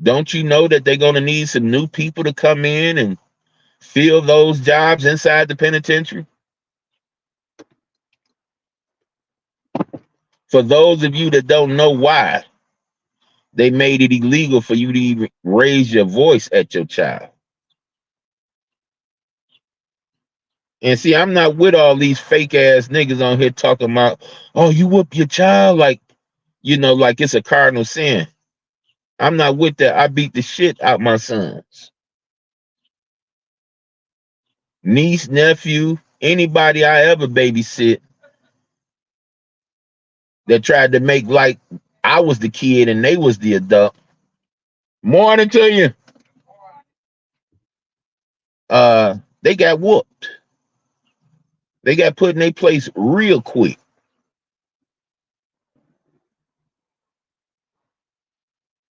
Don't you know that they're going to need some new people to come in and fill those jobs inside the penitentiary? For those of you that don't know why they made it illegal for you to even raise your voice at your child. And see, I'm not with all these fake ass niggas on here talking about, oh, you whoop your child like it's a cardinal sin. I'm not with that. I beat the shit out my sons. Niece, nephew, anybody I ever babysit that tried to make like I was the kid and they was the adult, Morning to you. They got whooped. They got put in their place real quick.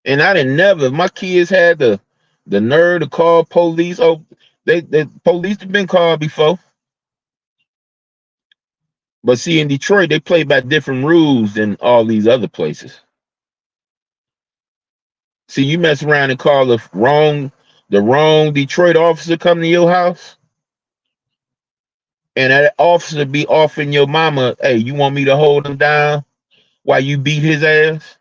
And I didn't never. My kids had the nerve to call police. Oh, they police have been called before. But see, in Detroit, they play by different rules than all these other places. See, you mess around and call the wrong Detroit officer come to your house, and that officer be offering your mama, hey, you want me to hold him down while you beat his ass?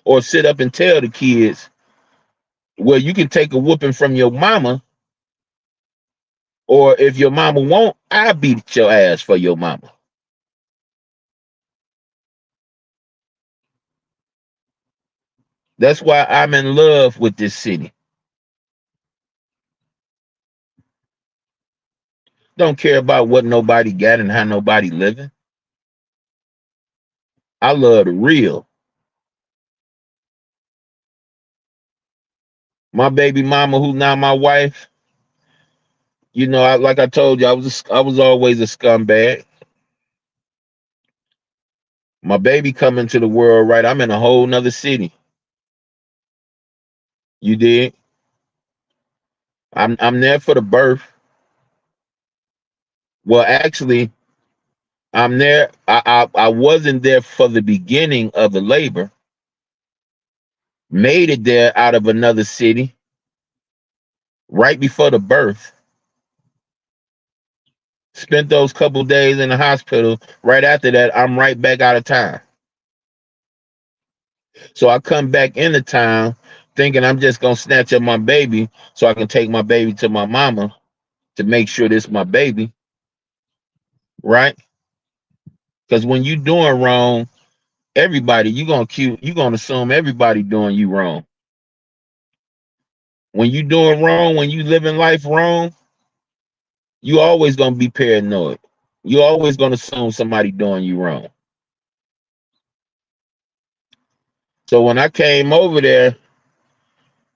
Or sit up and tell the kids, well, you can take a whooping from your mama, or if your mama won't, I beat your ass for your mama. That's why I'm in love with this city. Don't care about what nobody got and how nobody living. I love the real. My baby mama, who's now my wife, like I told you, I was always a scumbag. My baby coming to the world, right? I'm in a whole nother city. You did. I'm there for the birth. Well, actually, I'm there. I wasn't there for the beginning of the labor. Made it there out of another city right before the birth. Spent those couple days in the hospital. Right after that, I'm right back out of town. So I come back into town thinking I'm just gonna snatch up my baby so I can take my baby to my mama to make sure this is my baby, right? Because when you doing wrong, everybody you gonna assume everybody doing you wrong. When you doing wrong, when you living life wrong, you always gonna be paranoid. You always gonna assume somebody doing you wrong. So when I came over there,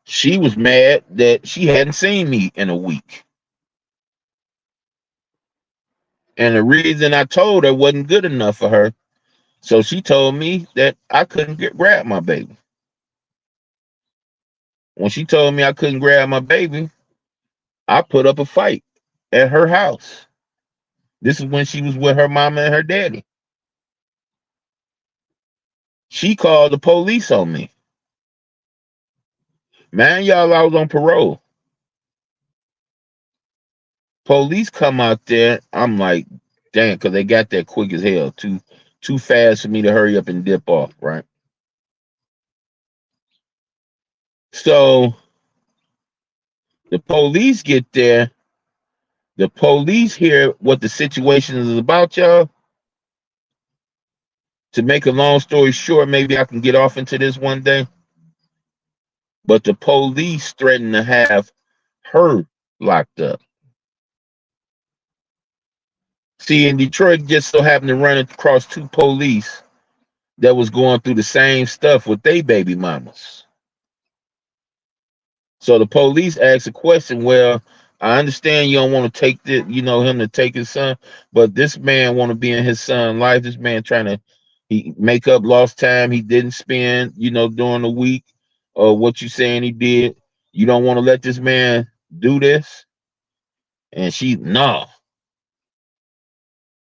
she was mad that she hadn't seen me in a week. And the reason I told her wasn't good enough for her. So she told me that I couldn't grab my baby. When she told me I couldn't grab my baby, I put up a fight at her house. This is when she was with her mama and her daddy. She called the police on me. Man, y'all, I was on parole. Police come out there. I'm like, damn, because they got there quick as hell. Too fast for me to hurry up and dip off, right? So the police get there. The police hear what the situation is about, y'all. To make a long story short, maybe I can get off into this one day. But the police threatened to have her locked up. See, in Detroit, just so happened to run across two police that was going through the same stuff with their baby mamas. So the police asked a question. Well, I understand you don't want to take him to take his son, but this man want to be in his son's life. This man trying to he make up lost time he didn't spend, during the week, or what you saying he did. You don't want to let this man do this, and she no.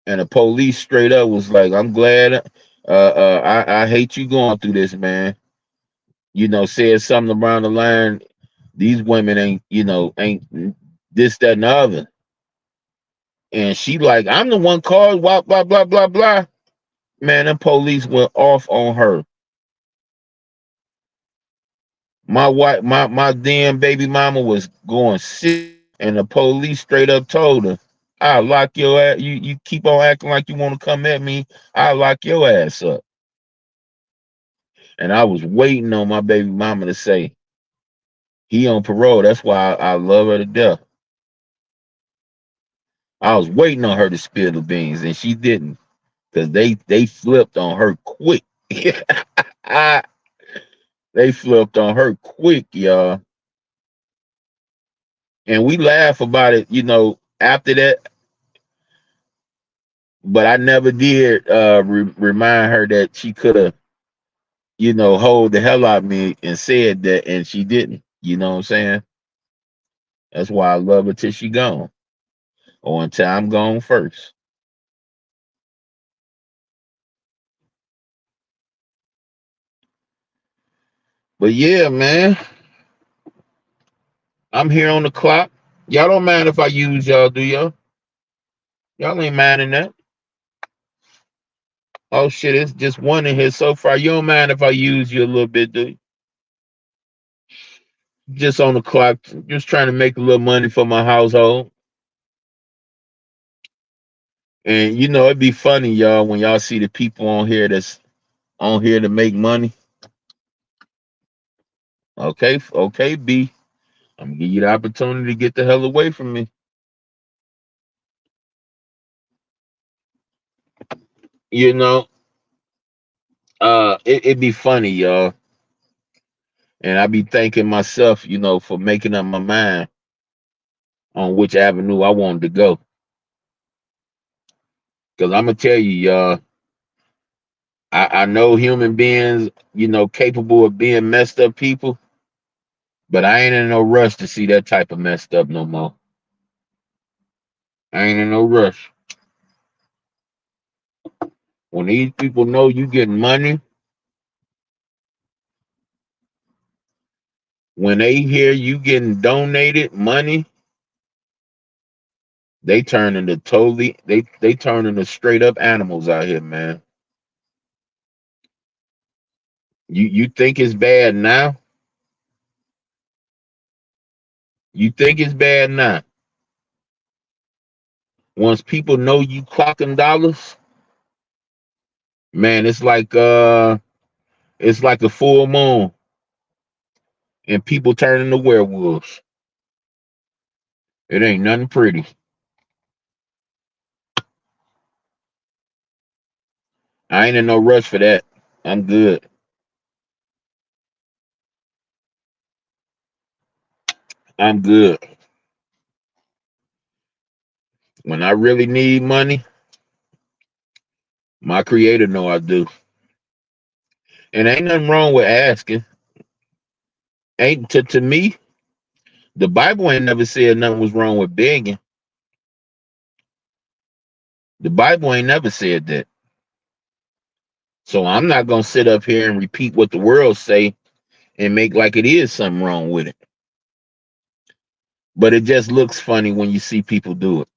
And the police straight up was like, "I'm glad. I hate you going through this, man." Said something around the line. These women ain't this, that, and the other. And she like, I'm the one called, blah, blah, blah, blah, blah. Man, the police went off on her. My wife, my damn baby mama was going sick, and the police straight up told her, I'll lock your ass. You keep on acting like you want to come at me, I'll lock your ass up. And I was waiting on my baby mama to say, he on parole. That's why I love her to death. I was waiting on her to spill the beans, and she didn't, because they flipped on her quick. They flipped on her quick, y'all. And we laugh about it, after that. But I never did remind her that she could have, hold the hell out of me and said that, and she didn't. You know what I'm saying? That's why I love her till she gone, or until I'm gone first. But yeah, man, I'm here on the clock. Y'all don't mind if I use y'all, do y'all? Y'all ain't minding that. Oh shit, it's just one in here so far. You don't mind if I use you a little bit, do you? Just on the clock, just trying to make a little money for my household. And it'd be funny, y'all, when y'all see the people on here that's on here to make money. Okay, okay, B. I'm gonna give you the opportunity to get the hell away from me. You know, it'd be funny, y'all. And I be thanking myself, for making up my mind on which avenue I wanted to go. Cause I'm gonna tell you, y'all, I know human beings, capable of being messed up people, but I ain't in no rush to see that type of messed up no more. I ain't in no rush. When these people know you getting money, when they hear you getting donated money, they turn into they turn into straight up animals out here, man. You think it's bad now? You think it's bad now? Once people know you clocking dollars, man, it's like a full moon and people turn into werewolves. It ain't nothing pretty. I ain't in no rush for that. I'm good. I'm good. When I really need money, my creator know I do. And ain't nothing wrong with asking. Ain't to me, the Bible ain't never said nothing was wrong with begging. The Bible ain't never said that. So I'm not gonna sit up here and repeat what the world say and make like it is something wrong with it. But it just looks funny when you see people do it.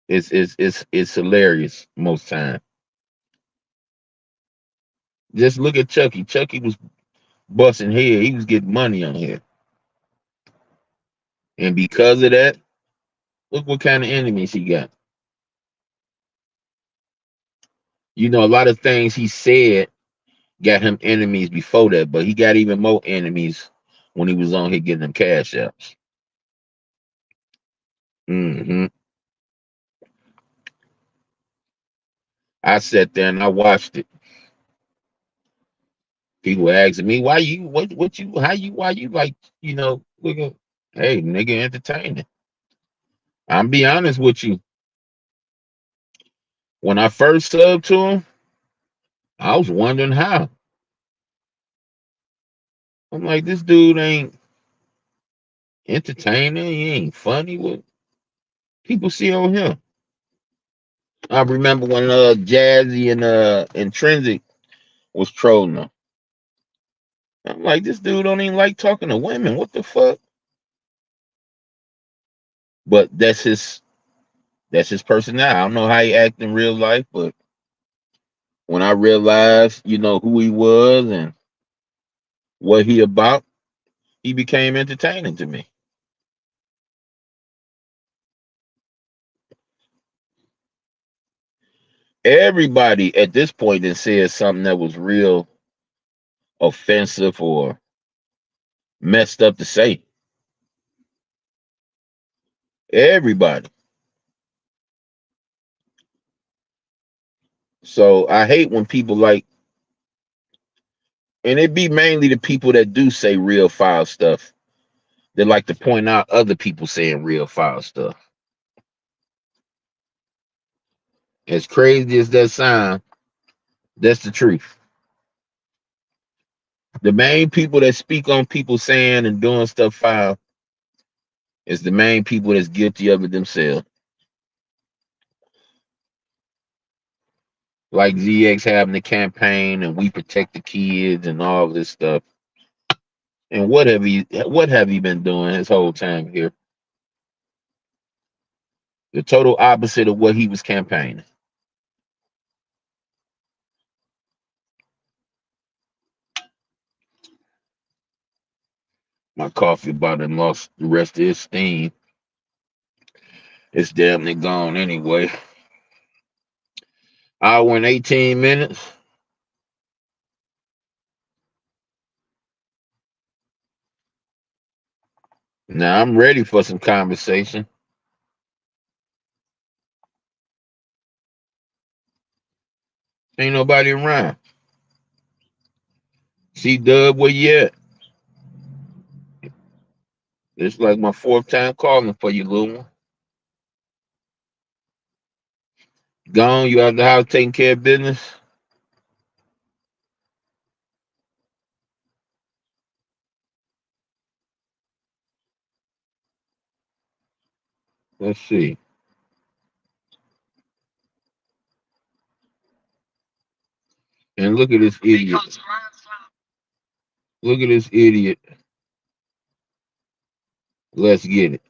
It's hilarious most time. Just look at Chucky. Chucky was busting head. He was getting money on here, and because of that, look what kind of enemies he got. A lot of things he said got him enemies before that, but he got even more enemies when he was on here getting them cash apps. I sat there and I watched it. People asking me, why you, what you, how you, why you like, look at, hey, nigga, entertaining. I'm be honest with you. When I first subbed to him, I was wondering how. I'm like, this dude ain't entertaining. He ain't funny. What people see on him? I remember when Jazzy and Intrinsic was trolling him. I'm like, this dude don't even like talking to women. What the fuck? But that's his personality. I don't know how he act in real life, but when I realized, who he was and what he about, he became entertaining to me. Everybody at this point that said something that was real offensive or messed up to say. Everybody. So I hate when people like And it be mainly the people that do say real foul stuff. They like to point out other people saying real foul stuff. As crazy as that sound, that's the truth. The main people that speak on people saying and doing stuff foul is the main people that's guilty of it themselves. Like ZX having the campaign and we protect the kids and all this stuff. And what have he been doing his whole time here? The total opposite of what he was campaigning. My coffee about and lost the rest of its steam. It's damn near gone anyway. Hour and 18 minutes. Now I'm ready for some conversation. Ain't nobody around. See Dub, where you at? It's like my fourth time calling for you, little one. Gone, you out the house taking care of business? Let's see. And look at this idiot. Look at this idiot. Let's get it.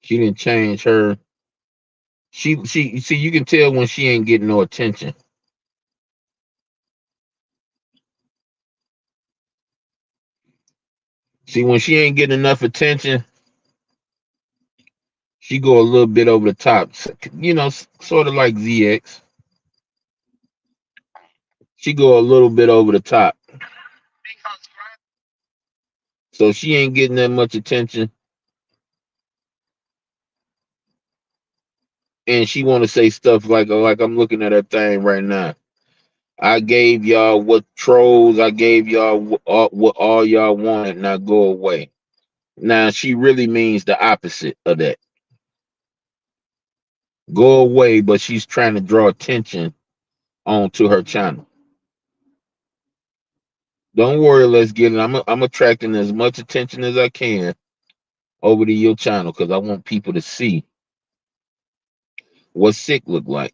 She didn't change her. She see you can tell when she ain't getting no attention. See, when she ain't getting enough attention, she go a little bit over the top. You know, sort of like ZX. She go a little bit over the top. So she ain't getting that much attention. And she want to say stuff like I'm looking at her thing right now. I gave y'all what trolls. I gave y'all what all y'all wanted. Now go away. Now she really means the opposite of that. Go away, but she's trying to draw attention onto her channel. Don't worry, let's get it. I'm attracting as much attention as I can over to your channel because I want people to see what sick look like.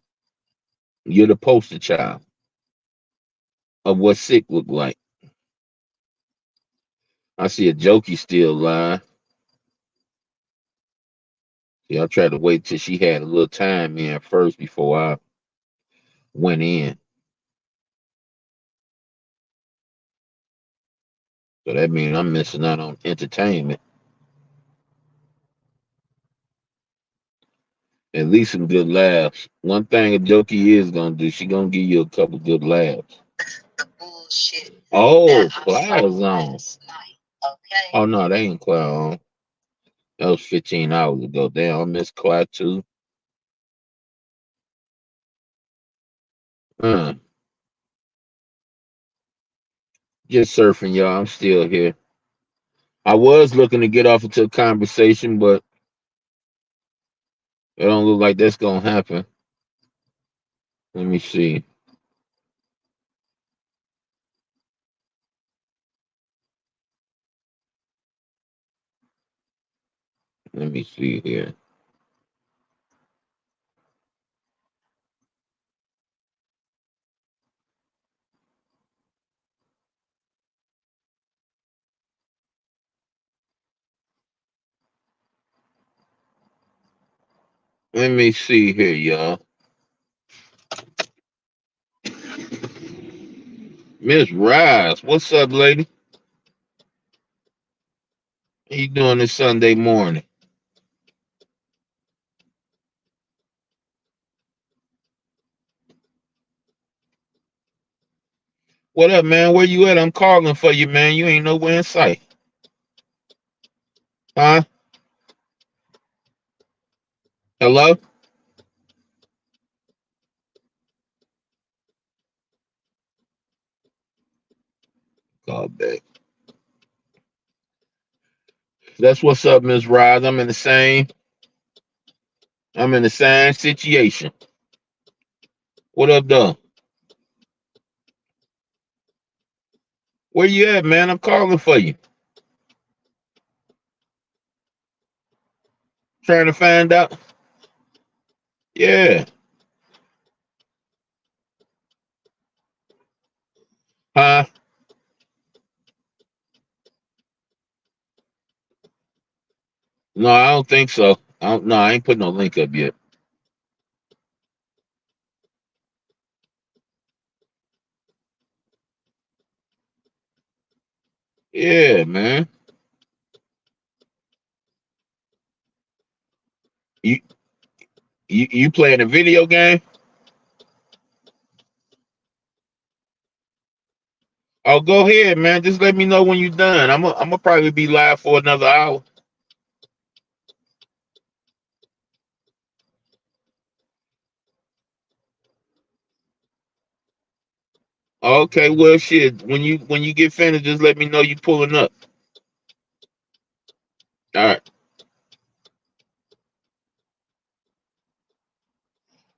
You're the poster child of what sick look like. I see a jokey still live. Yeah, I tried to wait till she had a little time in first before I went in. So that means I'm missing out on entertainment. At least some good laughs. One thing a jokey is gonna do, she gonna give you a couple good laughs. Oh, Cloud Zone. Oh no, they ain't Cloud on. That was 15 hours ago. Damn, I missed Cloud too. Uh, just surfing, y'all. I'm still here. I was looking to get off into a conversation, but it don't look like that's gonna happen. Let me see. Let me see here. Let me see here, y'all. Miss Rise, what's up, lady? How you doing this Sunday morning? What up, man? Where you at? I'm calling for you, man. You ain't nowhere in sight. Huh? Hello? call back. That's what's up, Miss Roz. I'm in the same situation. What up, though? Where you at, man? I'm calling for you. Trying to find out. Yeah. Huh? No, I don't think so. No, I ain't put no link up yet. Yeah, man. You you playing a video game? Oh, go ahead, man. Just let me know when you're done. I'm gonna probably be live for another hour. Okay, well, shit. When you get finished, just let me know you pulling up. All right,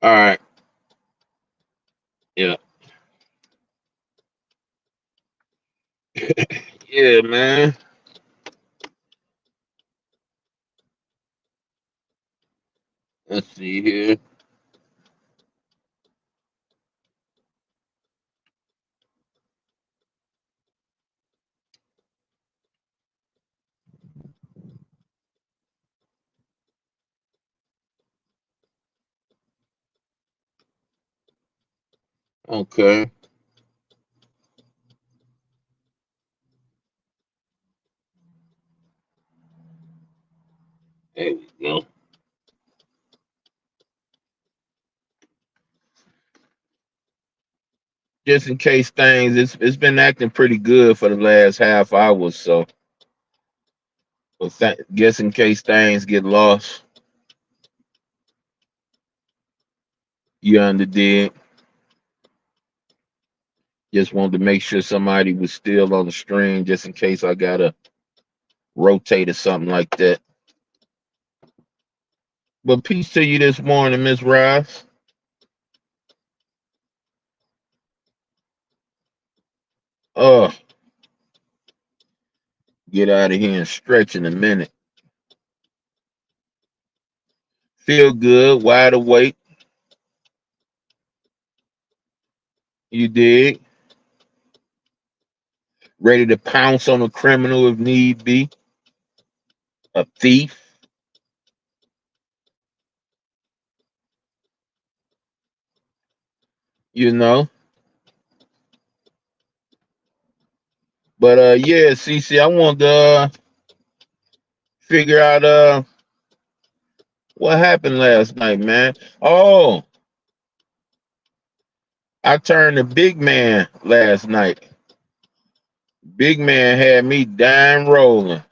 all right, yeah, yeah, man. Let's see here. Okay, there we go. Just in case things, it's been acting pretty good for the last half hour, so. But guess in case things get lost, you underdid. Just wanted to make sure somebody was still on the stream, just in case I gotta rotate or something like that. But peace to you this morning, Miss Rice. Oh, get out of here and stretch in a minute. Feel good, wide awake. You dig? Ready to pounce on a criminal if need be. A thief, you know. But yeah, CC, I want to figure out what happened last night, man. Oh, I turned the big man last night. Big man had me dying rolling.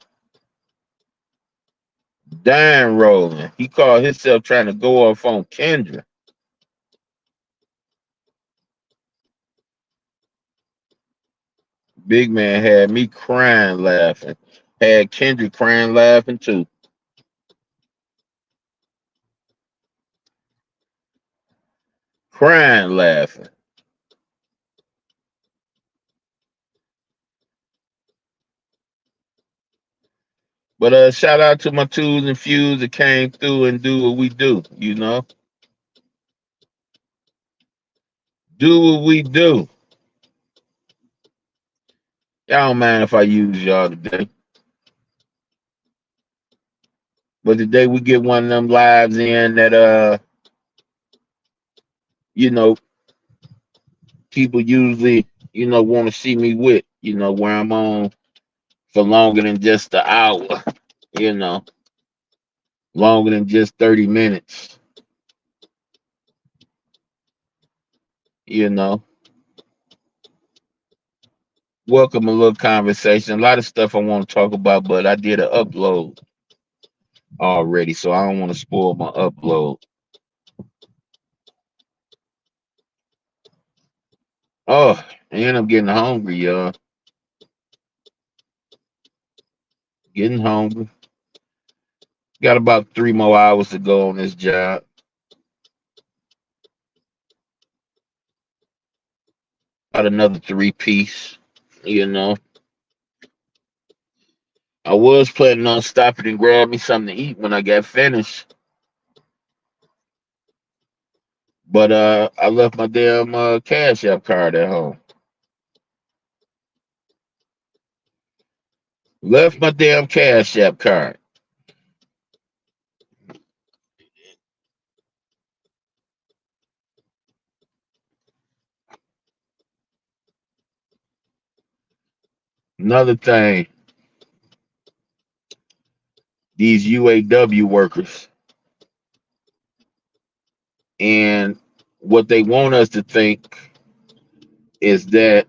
Dying rolling. He called himself trying to go off on Kendra. Big man had me crying laughing. Had Kendra crying laughing too. Crying laughing. But shout out to my twos and fews that came through and do what we do, you know. Do what we do. Y'all don't mind if I use y'all today. But today we get one of them lives in that you know, people usually, want to see me with, where I'm on for longer than just an hour, you know, longer than just 30 minutes, you know. Welcome a little conversation. A lot of stuff I want to talk about, but I did an upload already, so I don't want to spoil my upload. Oh, and I'm getting hungry, y'all. Getting hungry. Got about 3 more hours to go on this job. Got another 3 piece. You know, I was planning on stopping and grab me something to eat when I got finished, but I left my damn Cash App card at home. Left my damn Cash App card. Another thing, these UAW workers and what they want us to think is that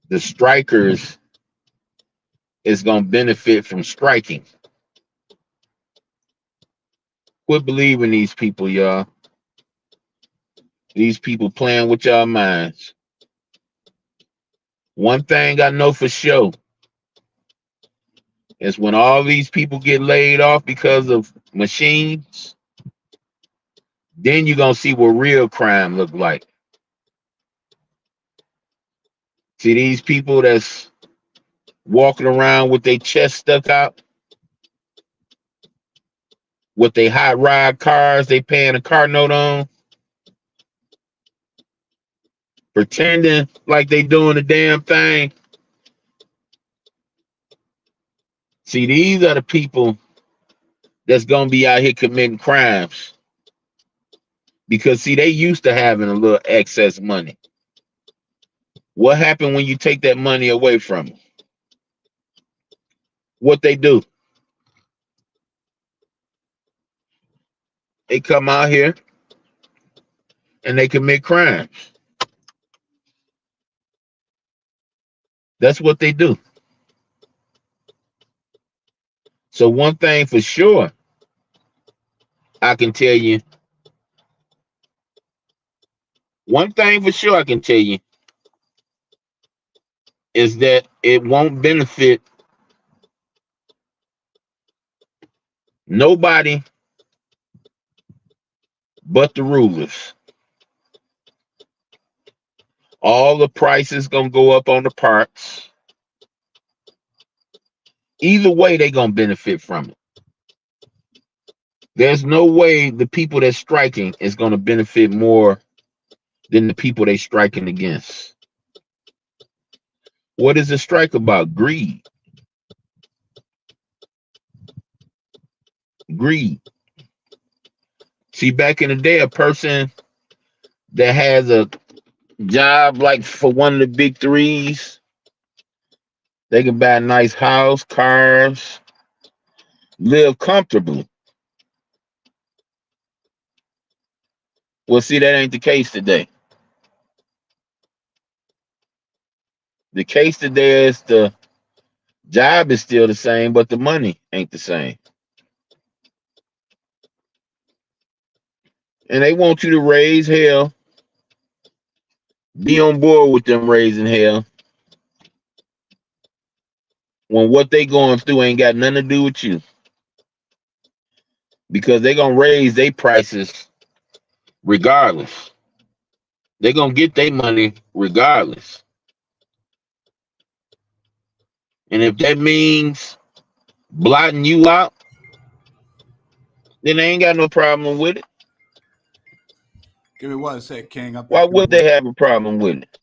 the strikers is gonna benefit from striking. Quit believing these people, y'all. These people playing with y'all minds. One thing I know for sure is when all these people get laid off because of machines, then you're gonna see what real crime look like. See these people that's walking around with their chest stuck out, with their hot rod cars they paying a car note on, pretending like they doing the damn thing. See, these are the people that's gonna be out here committing crimes because see, they used to having a little excess money. What happened when you take that money away from them? What they do? They come out here and they commit crimes. That's what they do. So one thing for sure, I can tell you. One thing for sure I can tell you is that it won't benefit nobody but the rulers. All the prices gonna go up on the parts. Either way, they gonna benefit from it. There's no way the people that's striking is gonna benefit more than the people they striking against. What is the strike about? Greed. Greed. See, back in the day, a person that has a job like for one of the big threes, they can buy a nice house, cars, live comfortably. Well, see, that ain't the case today. The case today is the job is still the same, but the money ain't the same. And they want you to raise hell, be on board with them raising hell, when what they going through ain't got nothing to do with you. Because they gonna raise their prices regardless. They gonna get their money regardless. And if that means blotting you out, then they ain't got no problem with it. Give me 1 sec, King. Why would they have a problem with it?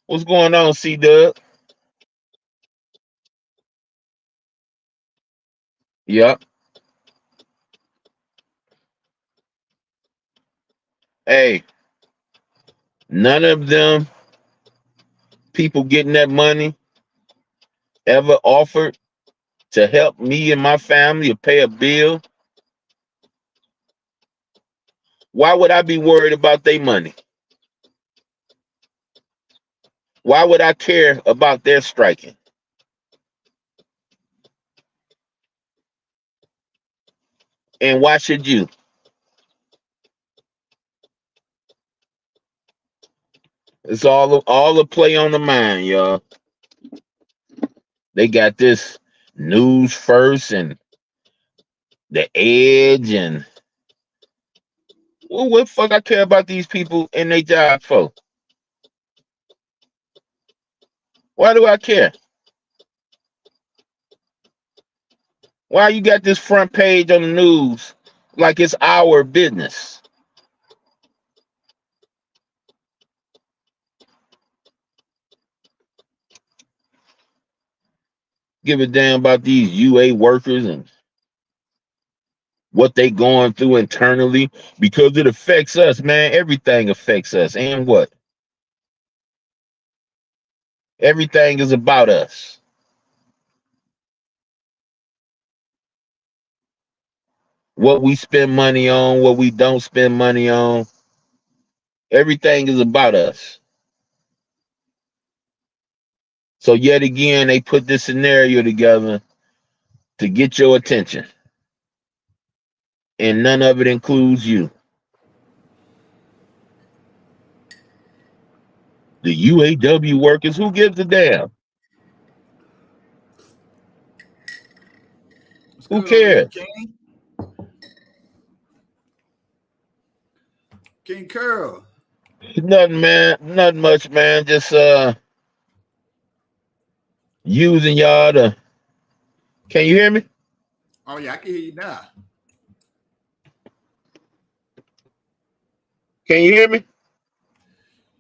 What's going on, C-Dub? Yep. Hey, none of them people getting that money ever offered to help me and my family or pay a bill. Why would I be worried about their money? Why would I care about their striking? And why should you? It's all a play on the mind, y'all. They got this News First and The Edge, and well, what the fuck I care about these people and their job for? Why do I care? Why you got this front page on the news like it's our business? Give a damn about these UA workers and what they going through internally, because it affects us, man. Everything affects us. And what? Everything is about us. What we spend money on, what we don't spend money on, everything is about us. So yet again, they put this scenario together to get your attention. And none of it includes you. The UAW workers, who gives a damn? What's Who good over there, cares? King? King Curl. Nothing, man. Nothing much, man. Just using y'all to. Can you hear me? Oh yeah, I can hear you now. Can you hear me?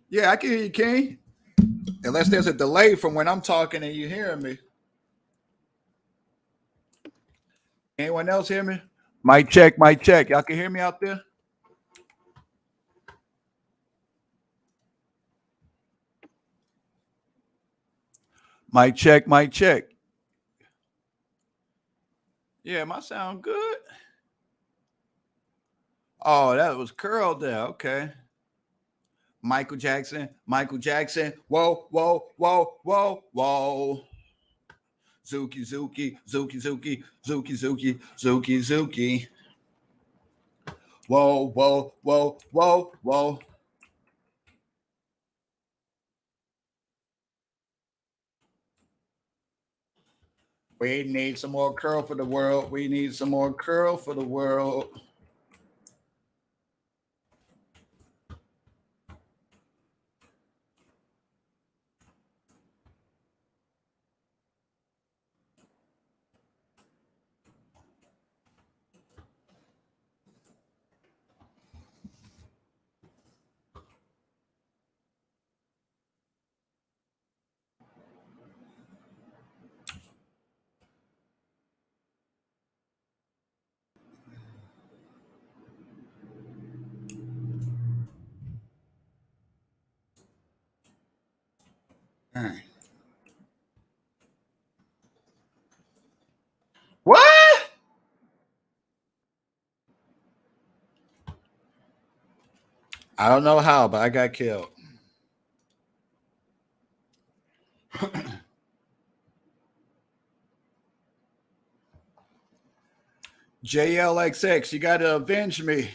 Yeah, I can hear you, King. Unless there's a delay from when I'm talking and you hearing me. Anyone else hear me? Mic check, mic check. Y'all can hear me out there? Mic check, mic check. Yeah, my sound good. Oh, that was Curl there. Okay. Michael Jackson, Michael Jackson. Whoa, whoa, whoa, whoa, whoa. Zuki, Zuki, Zuki, Zuki, Zuki, Zuki, Zuki, Zuki. Whoa, whoa, whoa, whoa, whoa. We need some more curl for the world. We need some more curl for the world. All right. What? I don't know how, but I got killed. JLXX, you got to avenge me.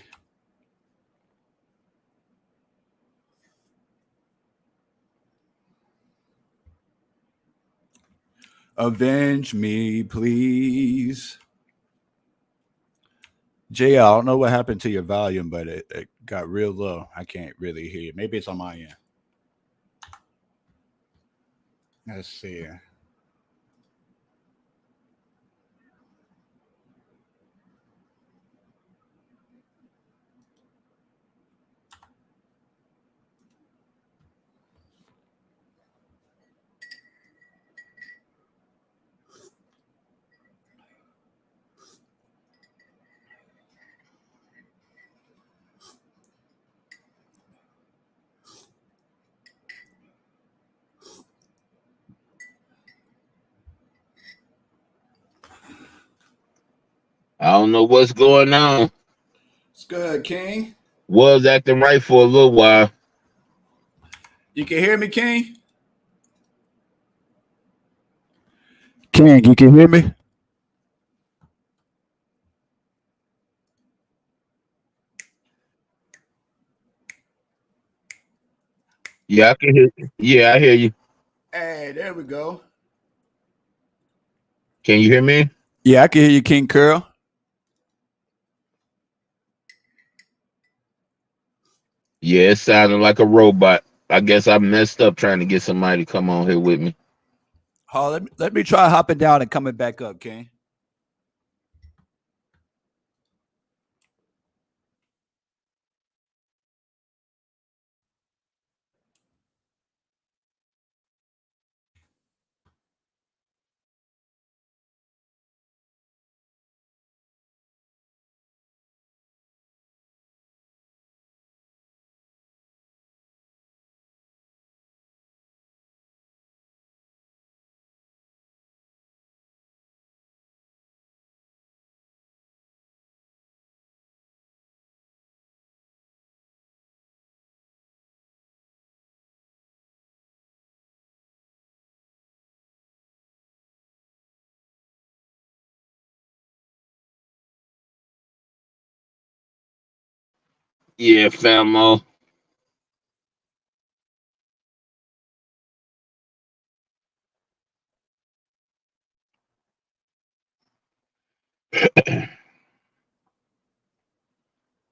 Avenge me, please. JL, I don't know what happened to your volume, but it got real low. I can't really hear you. Maybe it's on my end. Let's see. I don't know what's going on. It's good, King. Was acting right for a little while. You can hear me, King? King, you can hear me? Yeah, I can hear you. Yeah, I hear you. Hey, there we go. Can you hear me? Yeah, I can hear you, King Curl. Yeah, it sounded like a robot. I guess I messed up trying to get somebody to come on here with me. Oh, let me try hopping down and coming back up, King. Yeah, famo.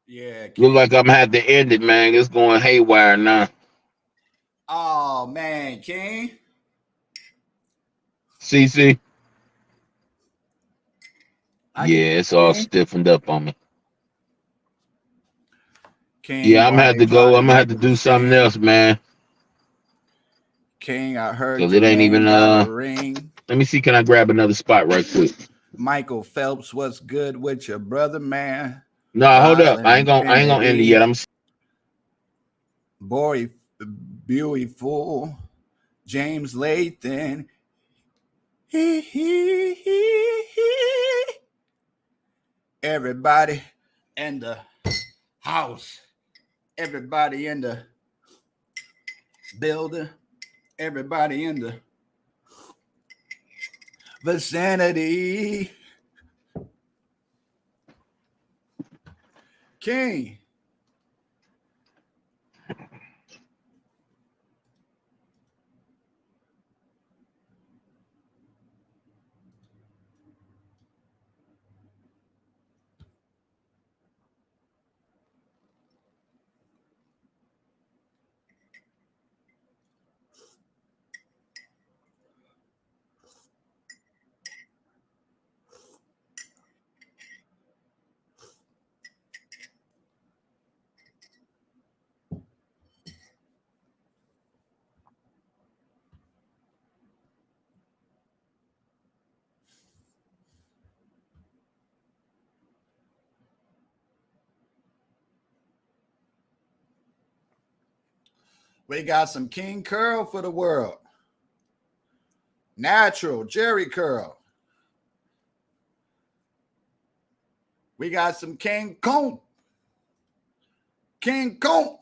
Yeah, Look King. like I'm gonna have to end it, man. It's going haywire now. Oh man, King. CC. I can Yeah, it's all King. stiffened up on me. King, Yeah, I'm gonna why have they to try go. to I'm gonna have make to a do something scene? else, man. King, I heard Cause your it ain't name even got a ring. let me see, can I grab another spot right quick? Michael Phelps, what's good with your brother, man? No, hold up. Roslyn I ain't gonna end it yet. Infinity. I'm Boy, beautiful. James Lathan. Everybody in the house. Everybody in the building. Everybody in the vicinity. King. We got some King Curl for the world. Natural Jerry Curl. We got some King Kong. King Kong.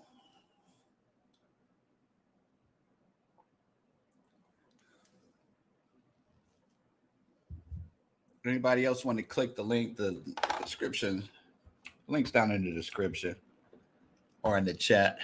Anybody else want to click the link, the description? Links down in the description or in the chat.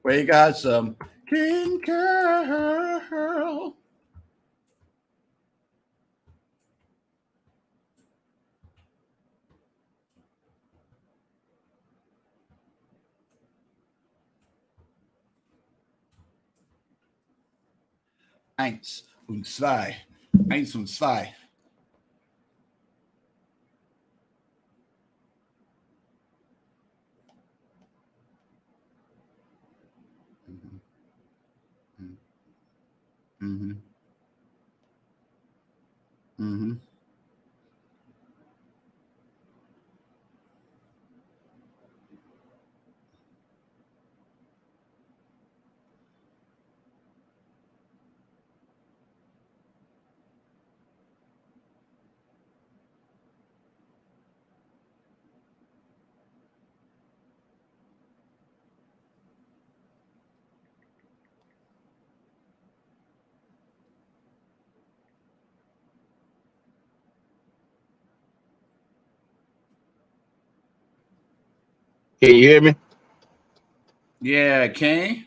We got some King Curl. Eins und zwei. Eins und zwei. Mm-hmm. Mm-hmm. Can you hear me? Yeah, King.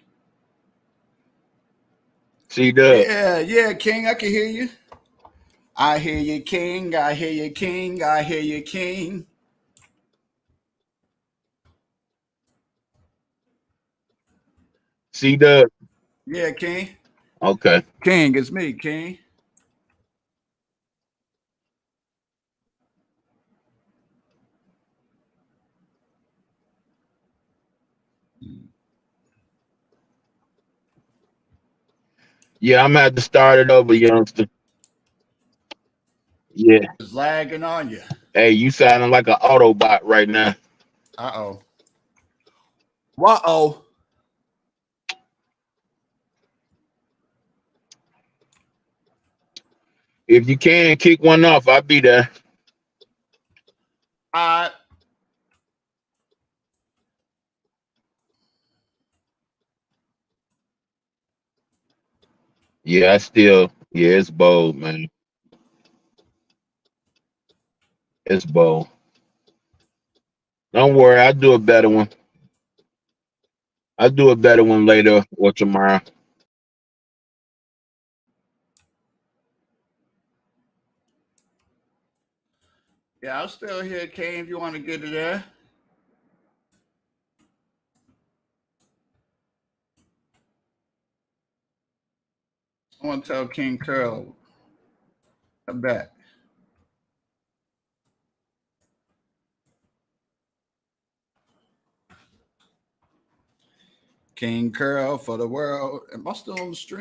C-Dub. Yeah, King. I can hear you. I hear you, King. I hear you, King. I hear you, King. C-Dub. Yeah, King. Okay. King, it's me, King. Yeah, I'm gonna have to start it over, youngster. Yeah. It's lagging on you. Hey, you sounding like an Autobot right now. Uh-oh. Uh-oh. If you can kick one off, I'll be there. Uh, Yeah, it's bold, man. It's bold. Don't worry, I'll do a better one. I'll do a better one later or tomorrow. yeah, I'm still here, King, if you want to get it there. I want to tell King Curl. I bet. King Curl for the world. Am I still on the stream?